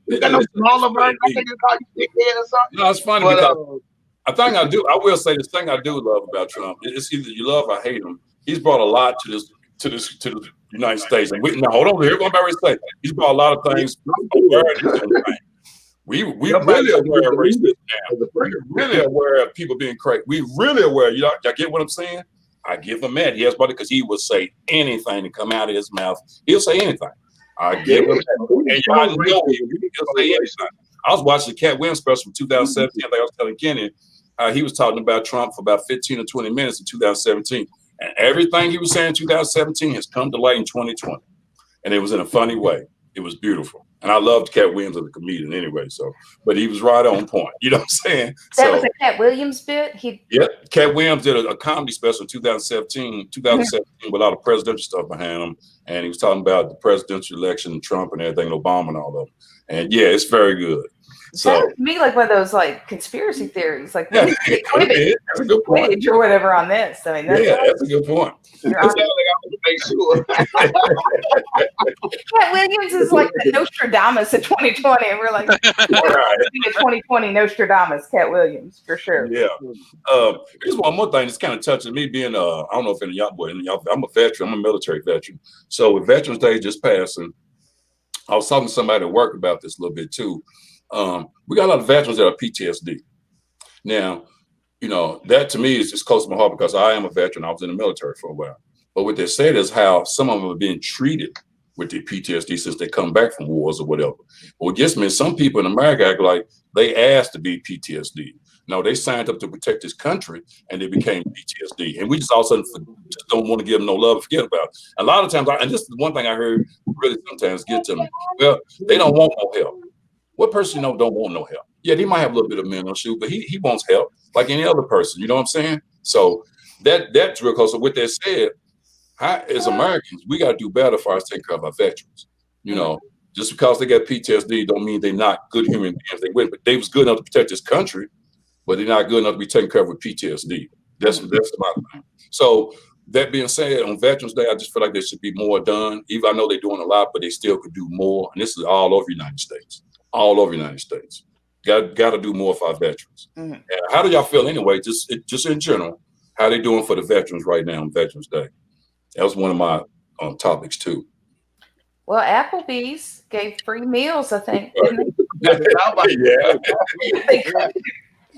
You got no smaller version. I think it's called you dickhead or something. No, it's funny because I will say this thing I do love about Trump. It's either you love or hate him. He's brought a lot to the United States. And hold on, here going back to say he's brought a lot of things. We really aware of racism now. We're really aware of people being crazy. We really aware. Y'all get what I'm saying? I give him that. He has body because he will say anything to come out of his mouth. He'll say anything. I give him that. And I know I was watching the Cat Williams special from 2017. Like I was telling Kenny, he was talking about Trump for about 15 or 20 minutes in 2017. And everything he was saying in 2017 has come to light in 2020. And it was in a funny way. It was beautiful. And I loved Cat Williams as a comedian anyway. So, but he was right on point. You know what I'm saying? That was a Cat Williams bit? Yeah. Cat Williams did a comedy special in 2017 with a lot of presidential stuff behind him. And he was talking about the presidential election and Trump and everything, and Obama and all of them. And yeah, it's very good. So sounds to me like one of those like conspiracy theories, like that's a good point. Or whatever on this. I mean, that's a good point. Cat Williams is like the Nostradamus of 2020, and we're like, right. 2020 Nostradamus, Cat Williams for sure. Yeah. Here's one more thing that's kind of touching me. Being I don't know if any of y'all, I'm a veteran. I'm a military veteran. So with Veterans Day just passing, I was talking to somebody at work about this a little bit too. We got a lot of veterans that are PTSD. Now, you know, that to me is just close to my heart because I am a veteran. I was in the military for a while. But what they said is how some of them are being treated with the PTSD since they come back from wars or whatever. But what gets me is some people in America act like they asked to be PTSD. No, they signed up to protect this country and they became PTSD. And we just all of a sudden just don't want to give them no love and forget about it. A lot of times, and this is one thing I heard really sometimes get to me. Well, they don't want no help. What person you know don't want no help? Yeah, he might have a little bit of mental issue, but he wants help like any other person. You know what I'm saying? So that's real close. So with that said, as Americans, we got to do better for us taking care of our veterans. You know, just because they got PTSD don't mean they're not good human beings. But they was good enough to protect this country, but they're not good enough to be taken care of with PTSD. That's my thing. So that being said, on Veterans Day, I just feel like there should be more done. Even I know they're doing a lot, but they still could do more. And this is all over the United States. All over the United States. Got to do more for our veterans. Mm-hmm. And how do y'all feel anyway, just in general, how they doing for the veterans right now on Veterans Day? That was one of my topics too. Well, Applebee's gave free meals, I think. Yeah. No,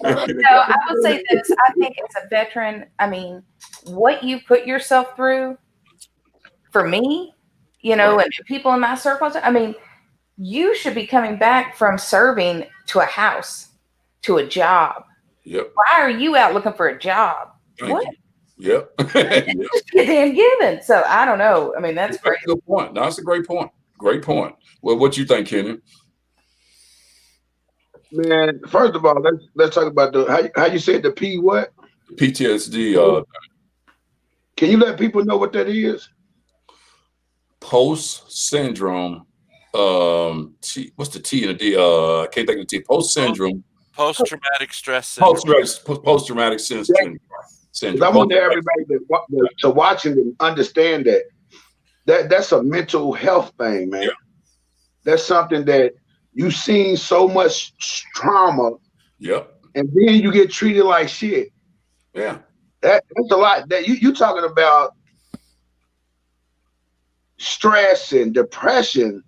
I would say this. I think as a veteran, I mean, what you put yourself through, for me, you know, and people in my circles, I mean, you should be coming back from serving to a house, to a job. Yep. Why are you out looking for a job? What? Yep. Just get damn given. So I don't know. I mean, that's great. That's a good point. No, that's a great point. Great point. Well, what you think, Kenny? Man, first of all, let's talk about how you said the P what? PTSD. Can you let people know what that is? Post syndrome. What's the T and the D? I can't think of the T. Post syndrome. Post traumatic stress syndrome. Post traumatic syndrome. I want everybody to watch it and understand that's a mental health thing, man. Yeah. That's something that you've seen so much trauma. Yep. And then you get treated like shit. Yeah. That's a lot. That you talking about stress and depression.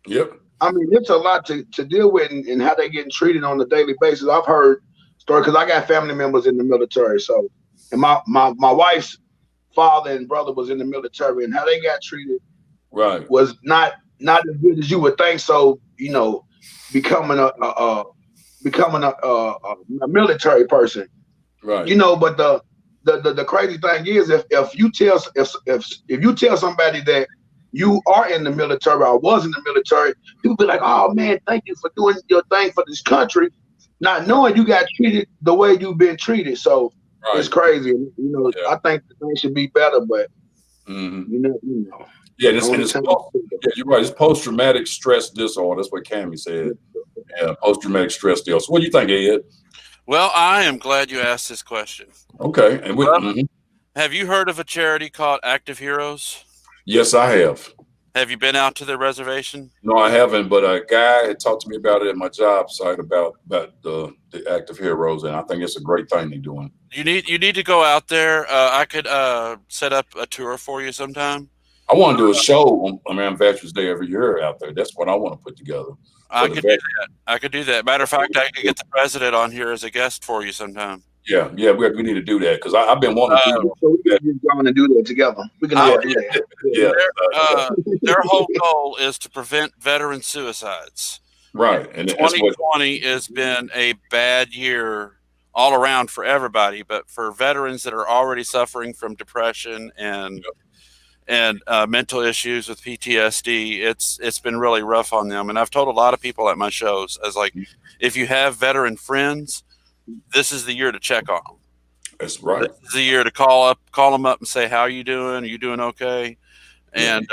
Yep. I mean, it's a lot to deal with and how they're getting treated on a daily basis. I've heard stories because I got family members in the military. So, and my wife's father and brother was in the military, and how they got treated was not as good as you would think. So, you know, becoming a military person, right? You know, but the crazy thing is if you tell somebody that you are in the military or was in the military, people be like, oh man, thank you for doing your thing for this country, not knowing you got treated the way you've been treated. So it's crazy. You know, I think the thing should be better, but you know. Yeah, you're right. It's post-traumatic stress disorder. That's what Cammie said. Yeah, post-traumatic stress disorder. So what do you think, Ed? Well, I am glad you asked this question. Okay. And have you heard of a charity called Active Heroes? Yes, I have. Have you been out to their reservation? No, I haven't, but a guy had talked to me about it at my job site about the Active Heroes, and I think it's a great thing they're doing. You need to go out there. I could set up a tour for you sometime. I want to do a show on Veterans Day every year out there. That's what I want to put together. I could do that. Matter of fact, I could get the president on here as a guest for you sometime. Yeah, we need to do that because I've been wanting to do So we can just go on and do that together. We can all do that. Yeah. Their whole goal is to prevent veteran suicides. Right. And that's what 2020 has been a bad year all around for everybody, but for veterans that are already suffering from depression and mental issues with PTSD, it's been really rough on them. And I've told a lot of people at my shows, as like, if you have veteran friends, this is the year to check on them. That's right. This is the year to call them up and say, how are you doing? Are you doing okay? And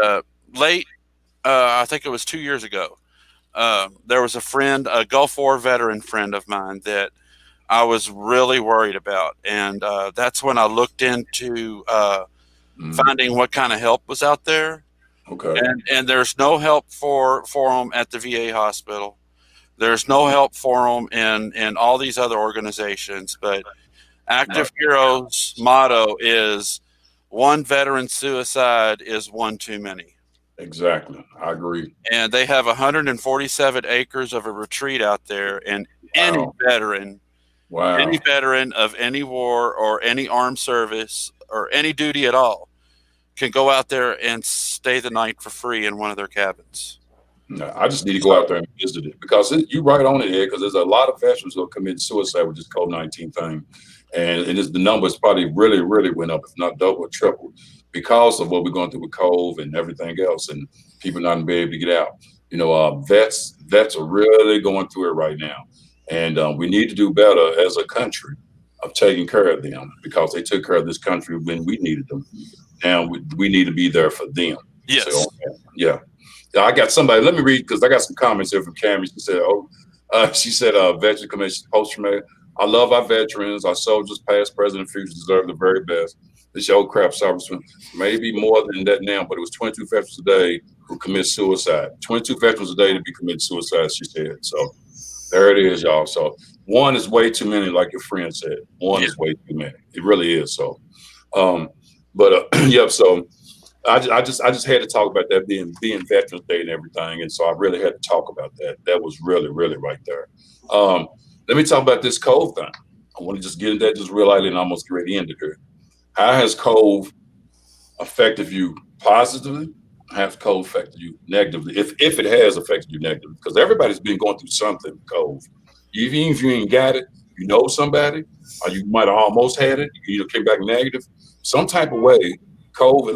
I think it was 2 years ago, there was a Gulf War veteran friend of mine that I was really worried about. And that's when I looked into finding what kind of help was out there. Okay. And there's no help for them at the VA hospital. There's no help for them in all these other organizations. But Active Heroes' motto is one veteran suicide is one too many. Exactly. I agree. And they have 147 acres of a retreat out there. And any veteran of any war or any armed service or any duty at all can go out there and stay the night for free in one of their cabins. No, I just need to go out there and visit it because you're right on it here because there's a lot of veterans who are committing suicide with this COVID-19 thing. And the numbers probably really, really went up, if not double or triple, because of what we're going through with COVID and everything else and people not being able to get out. You know, vets are really going through it right now. And we need to do better as a country of taking care of them because they took care of this country when we needed them. Now we need to be there for them. Yes. So, yeah. I got somebody, let me read, because I got some comments here from Cameron. She said, Veteran Commission post-traumatic. I love our veterans. Our soldiers, past, present, and future, deserve the very best. This old crap serviceman, maybe more than that now, but it was 22 veterans a day who commit suicide. 22 veterans a day to be committed suicide, she said. So there it is, y'all. So one is way too many, like your friend said. One is way too many. It really is. So, yep. So I just had to talk about that being Veterans Day and everything, and so I really had to talk about that. That was really, really right there. Let me talk about this COVID thing. I want to just get into that, just realize and almost get ready to end it here. How has COVID affected you positively? How has COVID affected you negatively? If it has affected you negatively, because everybody's been going through something with COVID. Even if you ain't got it, you know somebody, or you might have almost had it. You either came back negative, some type of way. COVID.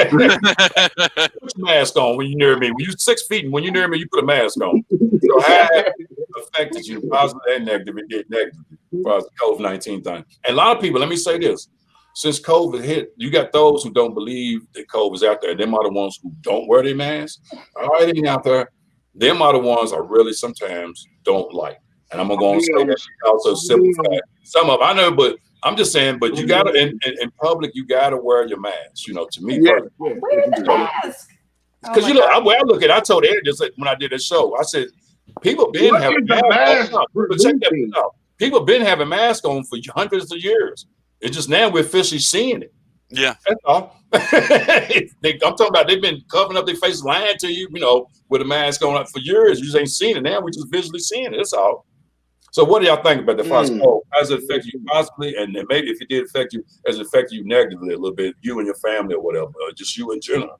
Put your mask on when you're near me. When you're 6 feet and when you're near me, you put a mask on. So how it affected you, positive and negative? It did negatively as far as the COVID-19 thing. And a lot of people, let me say this. Since COVID hit, you got those who don't believe that COVID is out there. Them are the ones who don't wear their masks. All right, it ain't out there. Them are the ones I really sometimes don't like. And I'm going to say that also simplify. Some of them, I know, but I'm just saying, but you gotta in public, you gotta wear your mask. You know, to me, wear the mask. Because I look at. I told Ed just when I did a show, I said, people been having masks on. But check that out. People been having masks on for hundreds of years. It's just now we're officially seeing it. Yeah, that's all. I'm talking about they've been covering up their faces, lying to you, you know, with a mask on for years. You just ain't seen it. Now we're just visually seeing it. That's all. So what do y'all think about the how does it affect you positively? And then maybe if it did affect you, has it affected you negatively a little bit, you and your family or whatever, just you in general?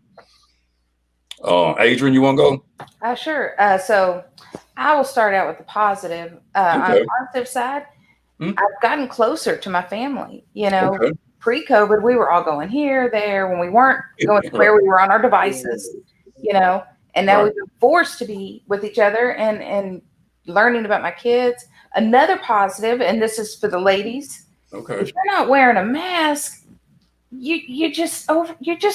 Adrian, you want to go? Sure. So I will start out with the positive. On the positive side, I've gotten closer to my family. You know, pre-COVID, we were all going here, there, when we weren't going where we were on our devices, you know, and now we've been forced to be with each other and learning about my kids. Another positive, and this is for the ladies. If you're not wearing a mask, you're just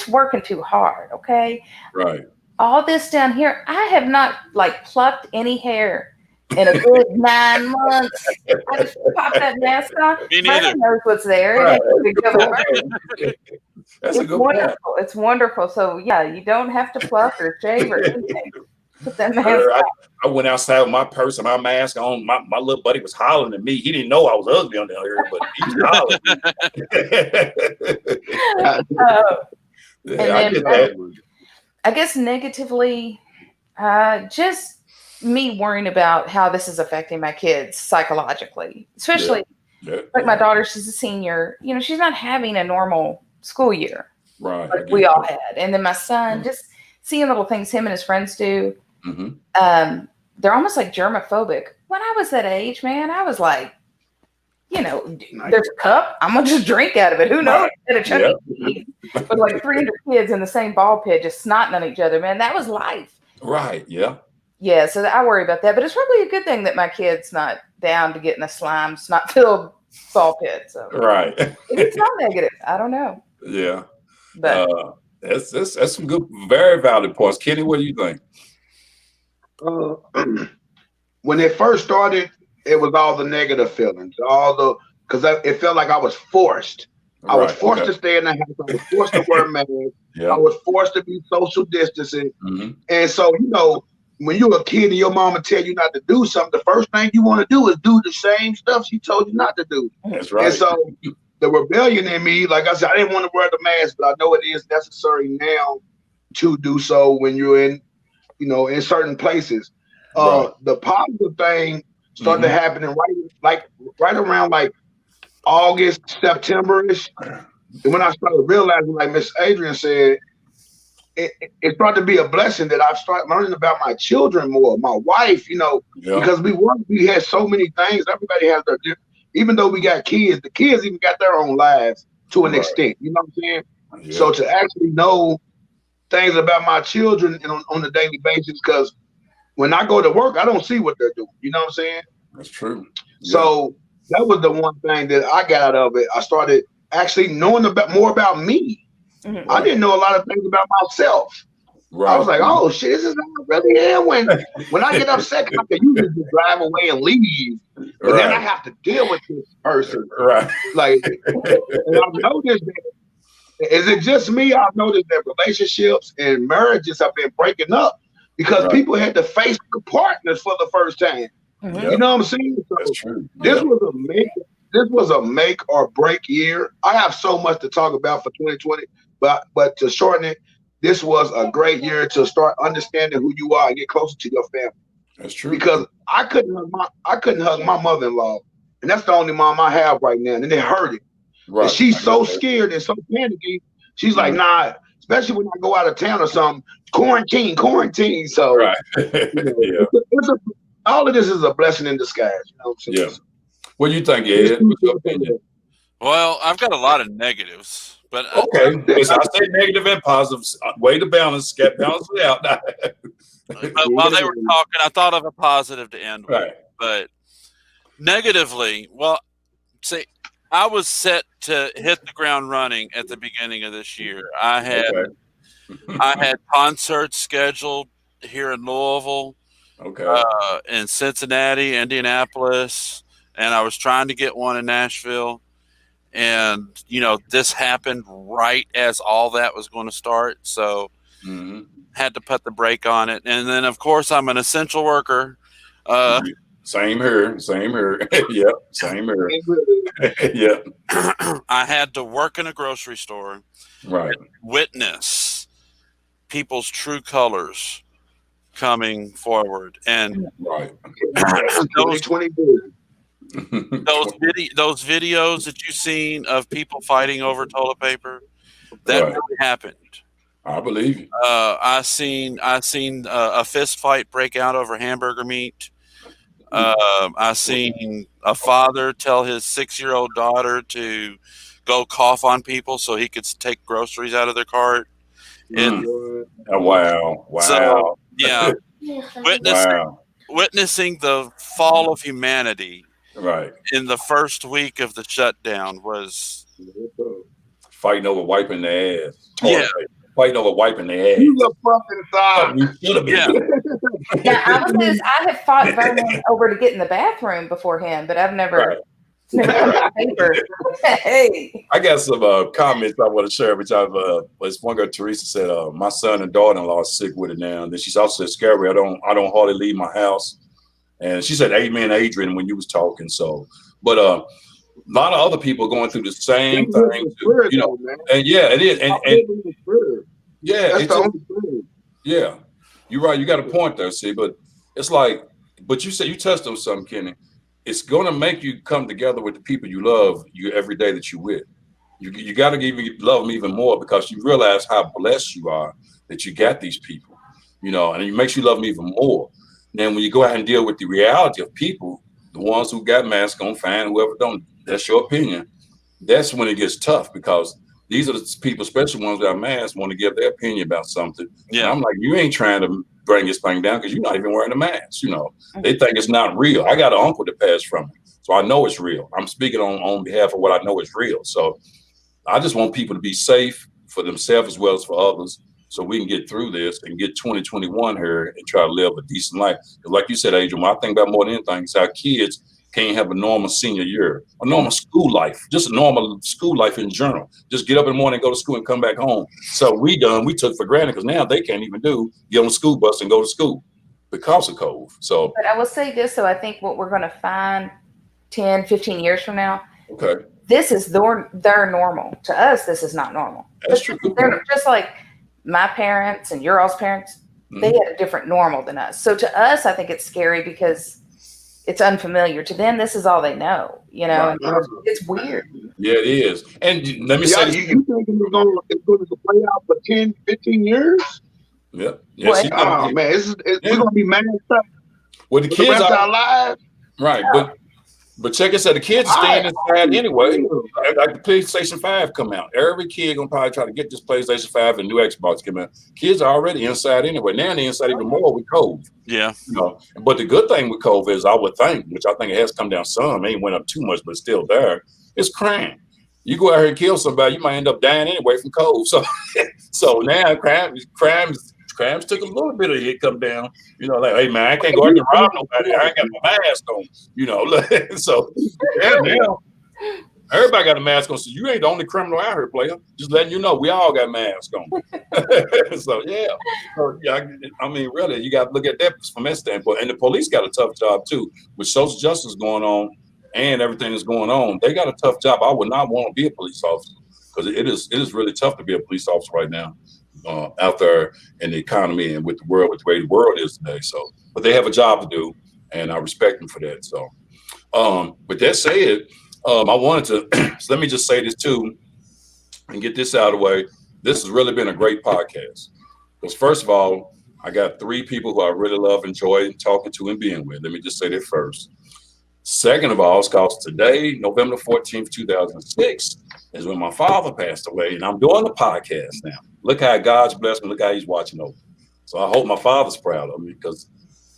working too hard. Okay. Right. All this down here, I have not plucked any hair in a good 9 months. I just pop that mask on. Me neither. Knows what's there. Right. It's wonderful. It's wonderful. So yeah, you don't have to pluck or shave or anything. Put that mask on. I went outside with my purse and my mask on. My little buddy was hollering at me. He didn't know I was ugly on down here, but he was hollering. I get that. I guess negatively, just me worrying about how this is affecting my kids psychologically, especially Yeah. Like my daughter, she's a senior. You know, she's not having a normal school year Right. like we all had. And then my son, just seeing little things him and his friends do. Mm-hmm. They're almost like germophobic. When I was that age, man, I was like, you know, there's a cup. I'm gonna just drink out of it. Who knows? At a Chuck E. Cheese, but like 300 kids in the same ball pit just snotting on each other, man. That was life. Right. Yeah. Yeah. So I worry about that, but it's probably a good thing that my kid's not down to get in a slime, snot-filled ball pit. So right. It's not negative. I don't know. Yeah. But that's some good, very valid points. Kenny, what do you think? When it first started, it was all the negative feelings, because it felt like I was forced. I was forced to stay in the house. I was forced to wear masks. I was forced to be social distancing. And so, you know, when you're a kid and your mama tell you not to do something, the first thing you want to do is do the same stuff she told you not to do. That's right. And so the rebellion in me, like I said, I didn't want to wear the mask, but I know it is necessary now to do so when you're in, you know, in certain places. The positive thing started to happen right around like August, September-ish. And when I started realizing, like Miss Adrian said, it started to be a blessing that I've started learning about my children more, my wife, you know, because we had so many things. Everybody has their different, even though we got kids, the kids even got their own lives to an extent. You know what I'm saying? Yeah. So to actually know things about my children on a daily basis, because when I go to work, I don't see what they're doing. You know what I'm saying? That's true. Yeah. So that was the one thing that I got out of it. I started actually knowing more about me. I didn't know a lot of things about myself. I was like, oh shit, this is how I really am. When I get upset, I can usually just drive away and leave. But then I have to deal with this person. Like, and I've noticed that, is it just me? I've noticed that relationships and marriages have been breaking up because people had to face the partners for the first time. You know what I'm saying? So that's true. This was a make or break year. I have so much to talk about for 2020, but to shorten it, this was a great year to start understanding who you are and get closer to your family. That's true. Because I couldn't hug my mother-in-law, and that's the only mom I have right now, and it hurt it. And she's so scared and so panicky. She's like, nah, especially when I go out of town or something, quarantine. So you know, all of this is a blessing in disguise. You know what I'm saying? Yeah. What do you think, Ed? What's your opinion? Well, I've got a lot of negatives, but okay. I say negative and positive. Way to balance it out. But while they were talking, I thought of a positive to end with. But negatively, well, see, I was set to hit the ground running at the beginning of this year. I had concerts scheduled here in Louisville, in Cincinnati, Indianapolis, and I was trying to get one in Nashville. And, you know, this happened right as all that was going to start. So had to put the brake on it. And then, of course, I'm an essential worker. Same here. Yep. Same here. Yep. I had to work in a grocery store. Right. Witness people's true colors coming forward. And those videos that you've seen of people fighting over toilet paper, that really happened. I believe you. I seen a fist fight break out over hamburger meat. I seen a father tell his 6-year-old daughter to go cough on people so he could take groceries out of their cart. Wow. So, yeah, witnessing the fall of humanity. In the first week of the shutdown was fighting over wiping their ass. fighting over wiping their ass. You look fucking sorry. Yeah, I have fought Vernon over to get in the bathroom before him, but I've never. Paper. Hey, I got some comments I want to share with y'all. Was one girl, Teresa, said, "My son and daughter-in-law are sick with it now." And then she's also said, "Scary, I don't hardly leave my house." And she said, "Amen, Adrian," when you was talking. So, but a lot of other people going through the same thing, too, you know. And yeah, it is. And yeah, that's the only thing. Yeah, you're right. You got a point there, see. But it's like, but you said you touched on something, Kenny. it's going to make you come together with the people you love you every day that you with. You got to love them even more because you realize how blessed you are that you got these people, and it makes you love them even more. Then when you go out and deal with the reality of people, the ones who got masks on, fine, whoever don't, that's your opinion. That's when it gets tough because these are the people, especially ones without masks, want to give their opinion about something. Yeah. And I'm like, you ain't trying to bring this thing down because you're not even wearing a mask. They think it's not real. I got an uncle that passed from it, so I know it's real. I'm speaking on behalf of what I know is real. So I just want people to be safe for themselves as well as for others so we can get through this and get 2021 here and try to live a decent life. Like you said, Adrian, what I think about more than anything is our kids can't have a normal senior year, a normal school life, just a normal school life in general. Just get up in the morning, go to school, and come back home. So we took for granted because now they can't even get on the school bus and go to school because of COVID. So, but I will say this, so I think what we're going to find 10, 15 years from now, okay, this is their normal. To us, this is not normal. That's true. They're just like my parents and your all's parents. They had a different normal than us. So to us, I think it's scary because it's unfamiliar. To them, this is all they know. Right. It's weird. Yeah, it is. And let me say this. You think it's going to play out for 10, 15 years? Yeah. Yes, man, we're going to be mad up. Well, the kids are alive. Right, but check this out. The kids are staying inside anyway. Like the PlayStation 5 come out. Every kid gonna probably try to get this PlayStation 5 and new Xbox come out. Kids are already inside anyway. Now they're inside even more with COVID. Yeah. But the good thing with COVID is, I would think, which I think it has come down some, it ain't went up too much, but still there, it's crime. You go out here and kill somebody, you might end up dying anyway from COVID. So now crimes took a little bit of a hit come down. Like, hey man, I can't go out and rob nobody. I ain't got my mask on. So now everybody got a mask on. So you ain't the only criminal out here, player. Just letting you know, we all got masks on. So yeah. I mean, really, you got to look at that from that standpoint. And the police got a tough job too, with social justice going on and everything that's going on. They got a tough job. I would not want to be a police officer because it is really tough to be a police officer right now. Out there in the economy and with the world, with the way the world is today. So, but they have a job to do, and I respect them for that. So, with that said, I wanted to so let me just say this too, and get this out of the way. This has really been a great podcast because first of all, I got 3 people who I really love, enjoy talking to, and being with. Let me just say that first. Second of all, it's because today, November 14th, 2006, is when my father passed away, and I'm doing the podcast now. Look how God's blessed me. Look how he's watching over. So I hope my father's proud of me because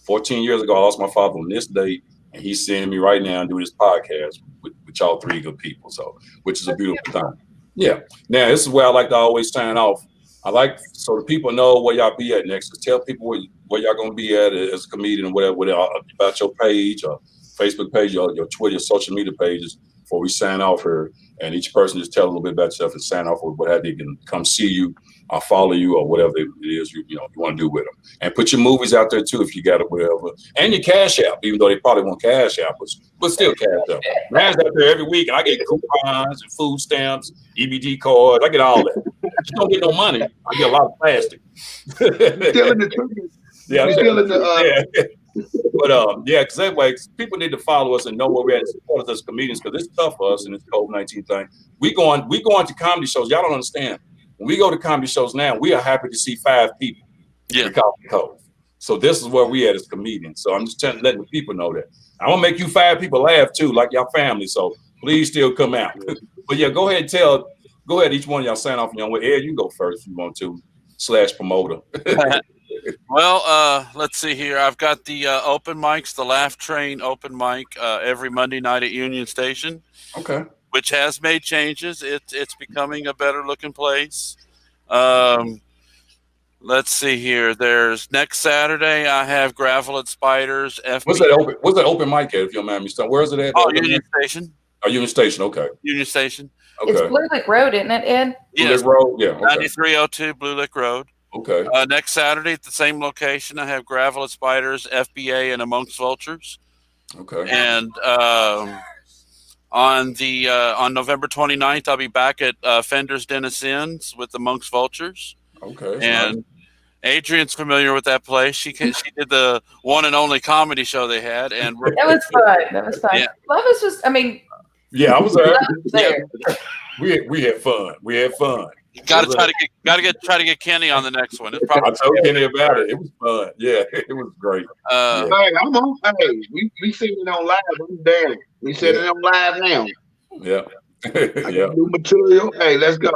14 years ago, I lost my father on this date, and he's seeing me right now and doing this podcast with y'all 3 good people. So, which is a beautiful time. Yeah. Now, this is where I like to always sign off. I like so the people know where y'all be at next. Just tell people where y'all going to be at as a comedian or whatever about your page or Facebook page or your Twitter, social media pages before we sign off here. And each person just tell a little bit about yourself and sign off with what have they can come see you or follow you or whatever it is you want to do with them. And put your movies out there too if you got it, whatever. And your Cash App, even though they probably won't Cash App us, but still Cash App. Man's out there every week and I get coupons and food stamps, EBT cards, I get all that. Just don't get no money. I get a lot of plastic. Still in the truth. Yeah, I'm still in the But because that way people need to follow us and know where we're at and support us as comedians because it's tough for us in this COVID-19 thing. We going to comedy shows. Y'all don't understand. When we go to comedy shows now, we are happy to see 5 people. Yeah. Because of COVID. So this is where we at as comedians. So I'm just letting the people know that. I want to make you 5 people laugh too, like your family. So please still come out. But yeah, go ahead, each one of y'all sign off on your own way. Ed, you can go first if you want to, /promoter. Well, let's see here. I've got the open mics, the Laugh Train open mic every Monday night at Union Station. Okay. Which has made changes. It's becoming a better looking place. Let's see here. There's next Saturday. I have Gravel and Spiders. What's that open mic at? If you don't mind me saying, where is it at? Oh, Union Station. Oh, Union Station. Okay. Union Station. Okay. It's Blue Lick Road, isn't it, Ed? Yes. Blue Lick Road. Yeah. Okay. 9302 Blue Lick Road. Okay. Next Saturday at the same location, I have Gravel and Spiders, FBA, and Amongst Vultures. Okay. And on November 29th, I'll be back at Fender's Den of Sins with Amongst Vultures. Okay. And Adrian's familiar with that place. She did the one and only comedy show they had, and That was fun. That was fun. Yeah. Lovis was. I mean, Yeah, I was there. there. We had fun. We had fun. got to try to get Kenny on the next one. It's probably I told Kenny about it. It was fun. Yeah, it was great. uh, Hey, I'm on. Hey, we seen it on live. I'm there. We seen it on live now. Yeah. I Yeah. got new material. Hey, let's go.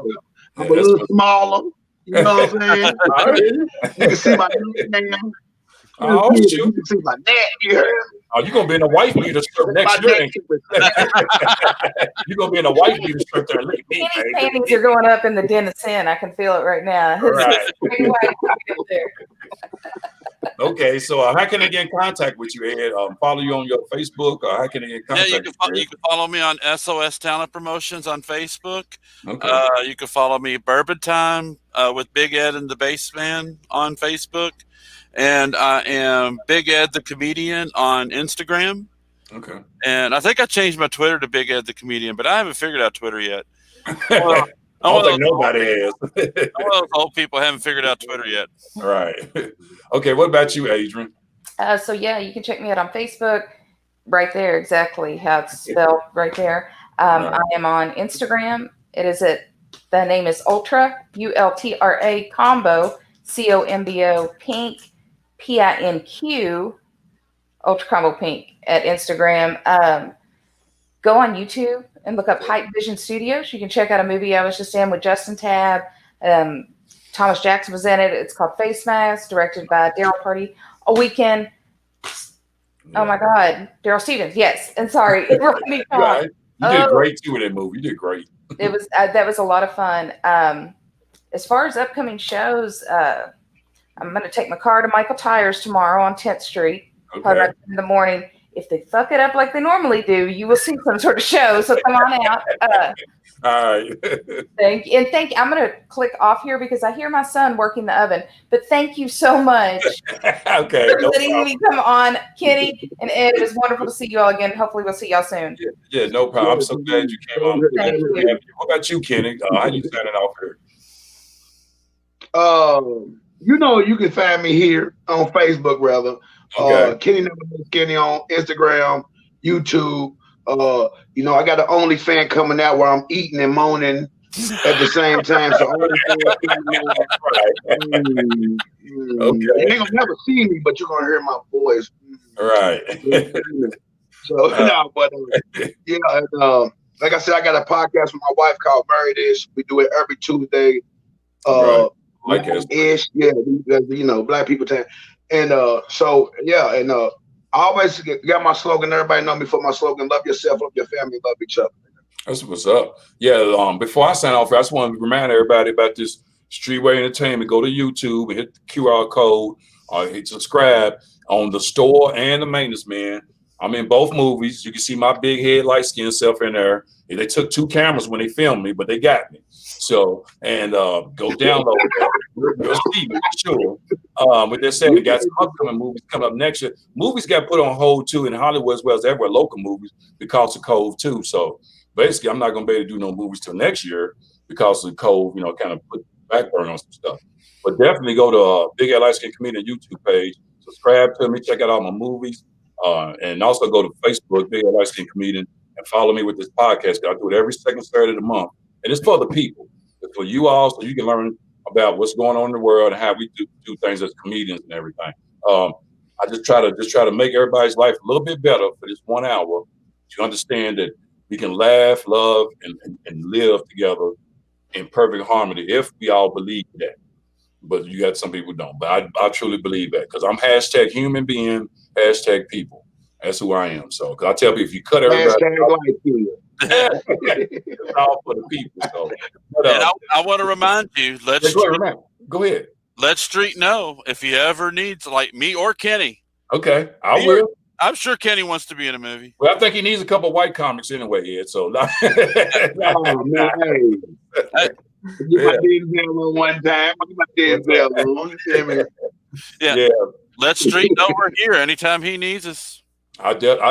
I'm a little smaller. You know what I'm saying? You can see my neck now. Oh, You shoot. can see my neck. You heard me? Oh, you're gonna be in a wife beater shirt next My year. neck. You're gonna be in a wife beater shirt there. Look at me, Kenny's baby. panties are going up in the den of sin. I can feel it right now. His Right. big white feet up there. Okay, so how can they get in contact with you, Ed? Follow you on your Facebook, or how can they get in yeah, contact you with can you? you can follow me on SOS Talent Promotions on Facebook. Okay. You can follow me Bourbon Time with Big Ed and the Bassman on Facebook, and I am Big Ed the Comedian on Instagram. Okay. And I think I changed my Twitter to Big Ed the Comedian, but I haven't figured out Twitter yet. I don't think nobody has. I'm one of those old people haven't figured out Twitter yet. Right. Okay, what about you, Adrian? So yeah, you can check me out on Facebook. Right there, exactly how it's spelled. Right there. Right. I am on Instagram. The name is Ultra ULTRA Combo COMBO Pink PINQ Ultra Combo Pink at Instagram. Go on YouTube and look up Hype Vision Studios. You can check out a movie I was just in with Justin Tab. Thomas Jackson was in it. It's called Face Mask, directed by Daryl Purdy. A Weekend. Oh my God, Daryl Stevens. Yes, and sorry, Rodney Cox. Right. You did great too with that movie. You did great. It was that was a lot of fun. As far as upcoming shows, I'm going to take my car to Michael Tires tomorrow on 10th Street. Probably Okay. about in the morning. If they fuck it up like they normally do, you will see some sort of show. So come on out. All right. Thank you. I'm going to click off here because I hear my son working the oven. But thank you so much Okay. for No letting problem. me come on. Kenny and Ed, it was wonderful to see you all again. Hopefully we'll see y'all soon. Yeah, no problem. I'm so glad you came on. Thank you. What about you, Kenny? How you signing off here? You know, you can find me here on Facebook, rather. Okay. Kenny Never Been Skinny on Instagram, YouTube. You know, I got an OnlyFans coming out where I'm eating and moaning at the same time. So Okay. you ain't gonna never see me, but you're gonna hear my voice. Right. So no, but yeah, and, like I said, I got a podcast with my wife called Married-ish. We do it every Tuesday. Right. Like it. Ish, yeah, you know, Black people time. And so yeah, and I always got my slogan. Everybody know me for my slogan: love yourself, love your family, love each other. That's what's up. Yeah. Before I sign off, I just want to remind everybody about this Streetway Entertainment. Go to YouTube and hit the QR code or hit subscribe on the store and the maintenance man. I'm in both movies. You can see my big head, light skinned self in there. They took 2 cameras when they filmed me, but they got me. So, and go download that. You'll see me for sure. With that said, we got some upcoming movies coming up next year. Movies got put on hold too in Hollywood as well as everywhere, local movies because of COVID too. So basically, I'm not going to be able to do no movies till next year because of COVID, you know, kind of put backburn on some stuff. But definitely go to Big Ed Light Skin Comedian YouTube page, subscribe to me, check out all my movies, and also go to Facebook, Big Ed Light Skin Comedian, and follow me with this podcast. I do it every second Saturday of the month, and it's for the people. It's for you all, so you can learn about what's going on in the world and how we do things as comedians and everything. I just try to make everybody's life a little bit better for this 1 hour. To understand that we can laugh, love, and live together in perfect harmony if we all believe that. But you got some people who don't. But I truly believe that because I'm hashtag human being, hashtag people. That's who I am. So, because I tell people, if you cut everybody off, it's all for the people. So, but, And I want to remind you, go ahead. Let Street know if he ever needs, like me or Kenny. Okay, I will. I'm sure Kenny wants to be in a movie. Well, I think he needs a couple white comics anyway, Ed. So, oh man, hey. Get my Denzel on one time. Get my Denzel on. Yeah. Let Street know we're here anytime he needs us.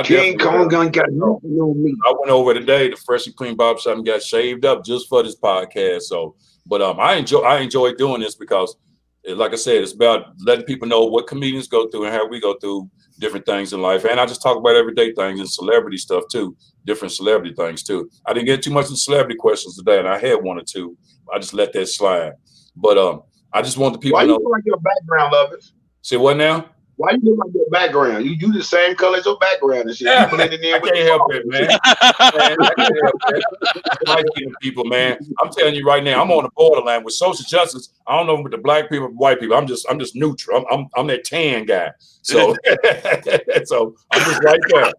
King Kong gun got nothing on me. I went over today to Freshly Clean Barbershop and got shaved up just for this podcast. So, but I enjoy doing this because like I said, it's about letting people know what comedians go through and how we go through different things in life. And I just talk about everyday things and celebrity stuff too, different celebrity things too. I didn't get too much of celebrity questions today, and I had one or two. I just let that slide. But I just want the people Why to know. you look like your background, Lovers? Say what now? Why you look like your background? You the same color as your background and shit. Yeah, People in the I can't help it, man. I can't help it. Light-skinned people, man. I'm telling you right now, I'm on the borderline with social justice. I don't know with the black people, white people. I'm just neutral. I'm that tan guy. So, so I'm just right there.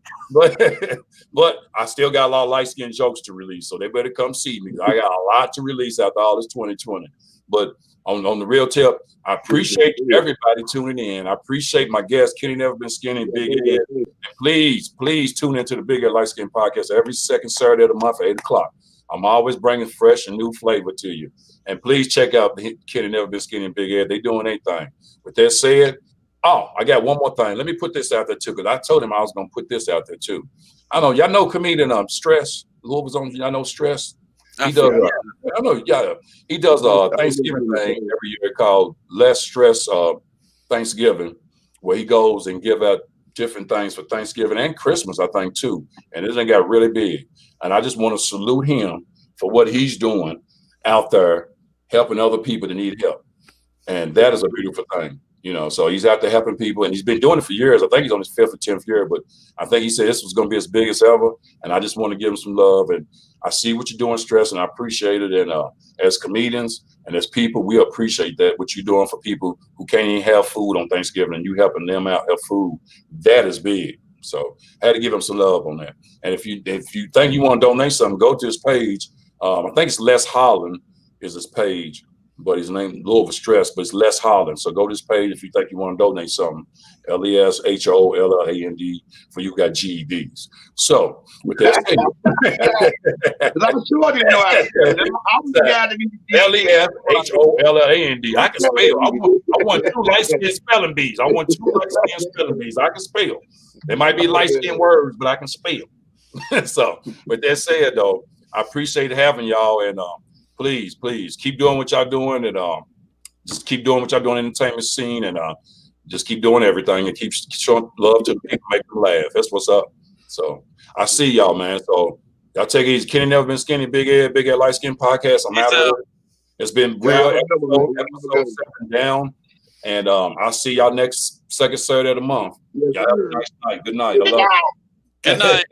But I still got a lot of light-skinned jokes to release. So they better come see me. I got a lot to release after all this 2020. But on the real tip, I appreciate everybody tuning in. I appreciate my guest, Kenny Never Been Skinny, Big Ed. And please tune into the Big Ed Light Skin Podcast every second Saturday of the month at 8 o'clock. I'm always bringing fresh and new flavor to you. And please check out Kenny Never Been Skinny and Big Ed. They doing their thing. With that said, I got one more thing. Let me put this out there too, because I told him I was going to put this out there too. I know y'all know comedian Stress. Who was on? Y'all know Stress. He does. I know. Yeah, he does a Thanksgiving thing every year called Less Stress Thanksgiving, where he goes and give out different things for Thanksgiving and Christmas, I think too. And this thing got really big. And I just want to salute him for what he's doing out there, helping other people that need help. And that is a beautiful thing. You know, so he's out there helping people, and he's been doing it for years. I think he's on his 5th or 10th year, but I think he said this was going to be as big as ever. And I just want to give him some love. And I see what you're doing, Stress, and I appreciate it. And as comedians and as people, we appreciate that, what you're doing for people who can't even have food on Thanksgiving, and you helping them out have food. That is big. So I had to give him some love on that. And if you think you want to donate something, go to his page. I think it's Les Holland is his page. But his name Louisville Stress, but it's Les Holland. So go to this page if you think you want to donate something. LESHOLLAND for you got GEDs. So with that said, I'm sure they know how to spell. I'm the guy to be LESHOLLAND. I can spell. I want 2 light-skinned spelling bees. I want 2 light-skinned spelling bees. I can spell. They might be light-skinned words, but I can spell. So with that said, though, I appreciate having y'all, and please keep doing what y'all doing, and just keep doing what y'all doing in the entertainment scene, and just keep doing everything and keep showing love to the people, make them laugh. That's what's up. So I see y'all, man. So y'all take it easy. Kenny Never Been Skinny, Big Ed Light Skin Podcast. I'm out of it. It's been real. Episode 7 down. And I'll see y'all next second Saturday of the month. Y'all have a nice night. Good night. I love you. Good night.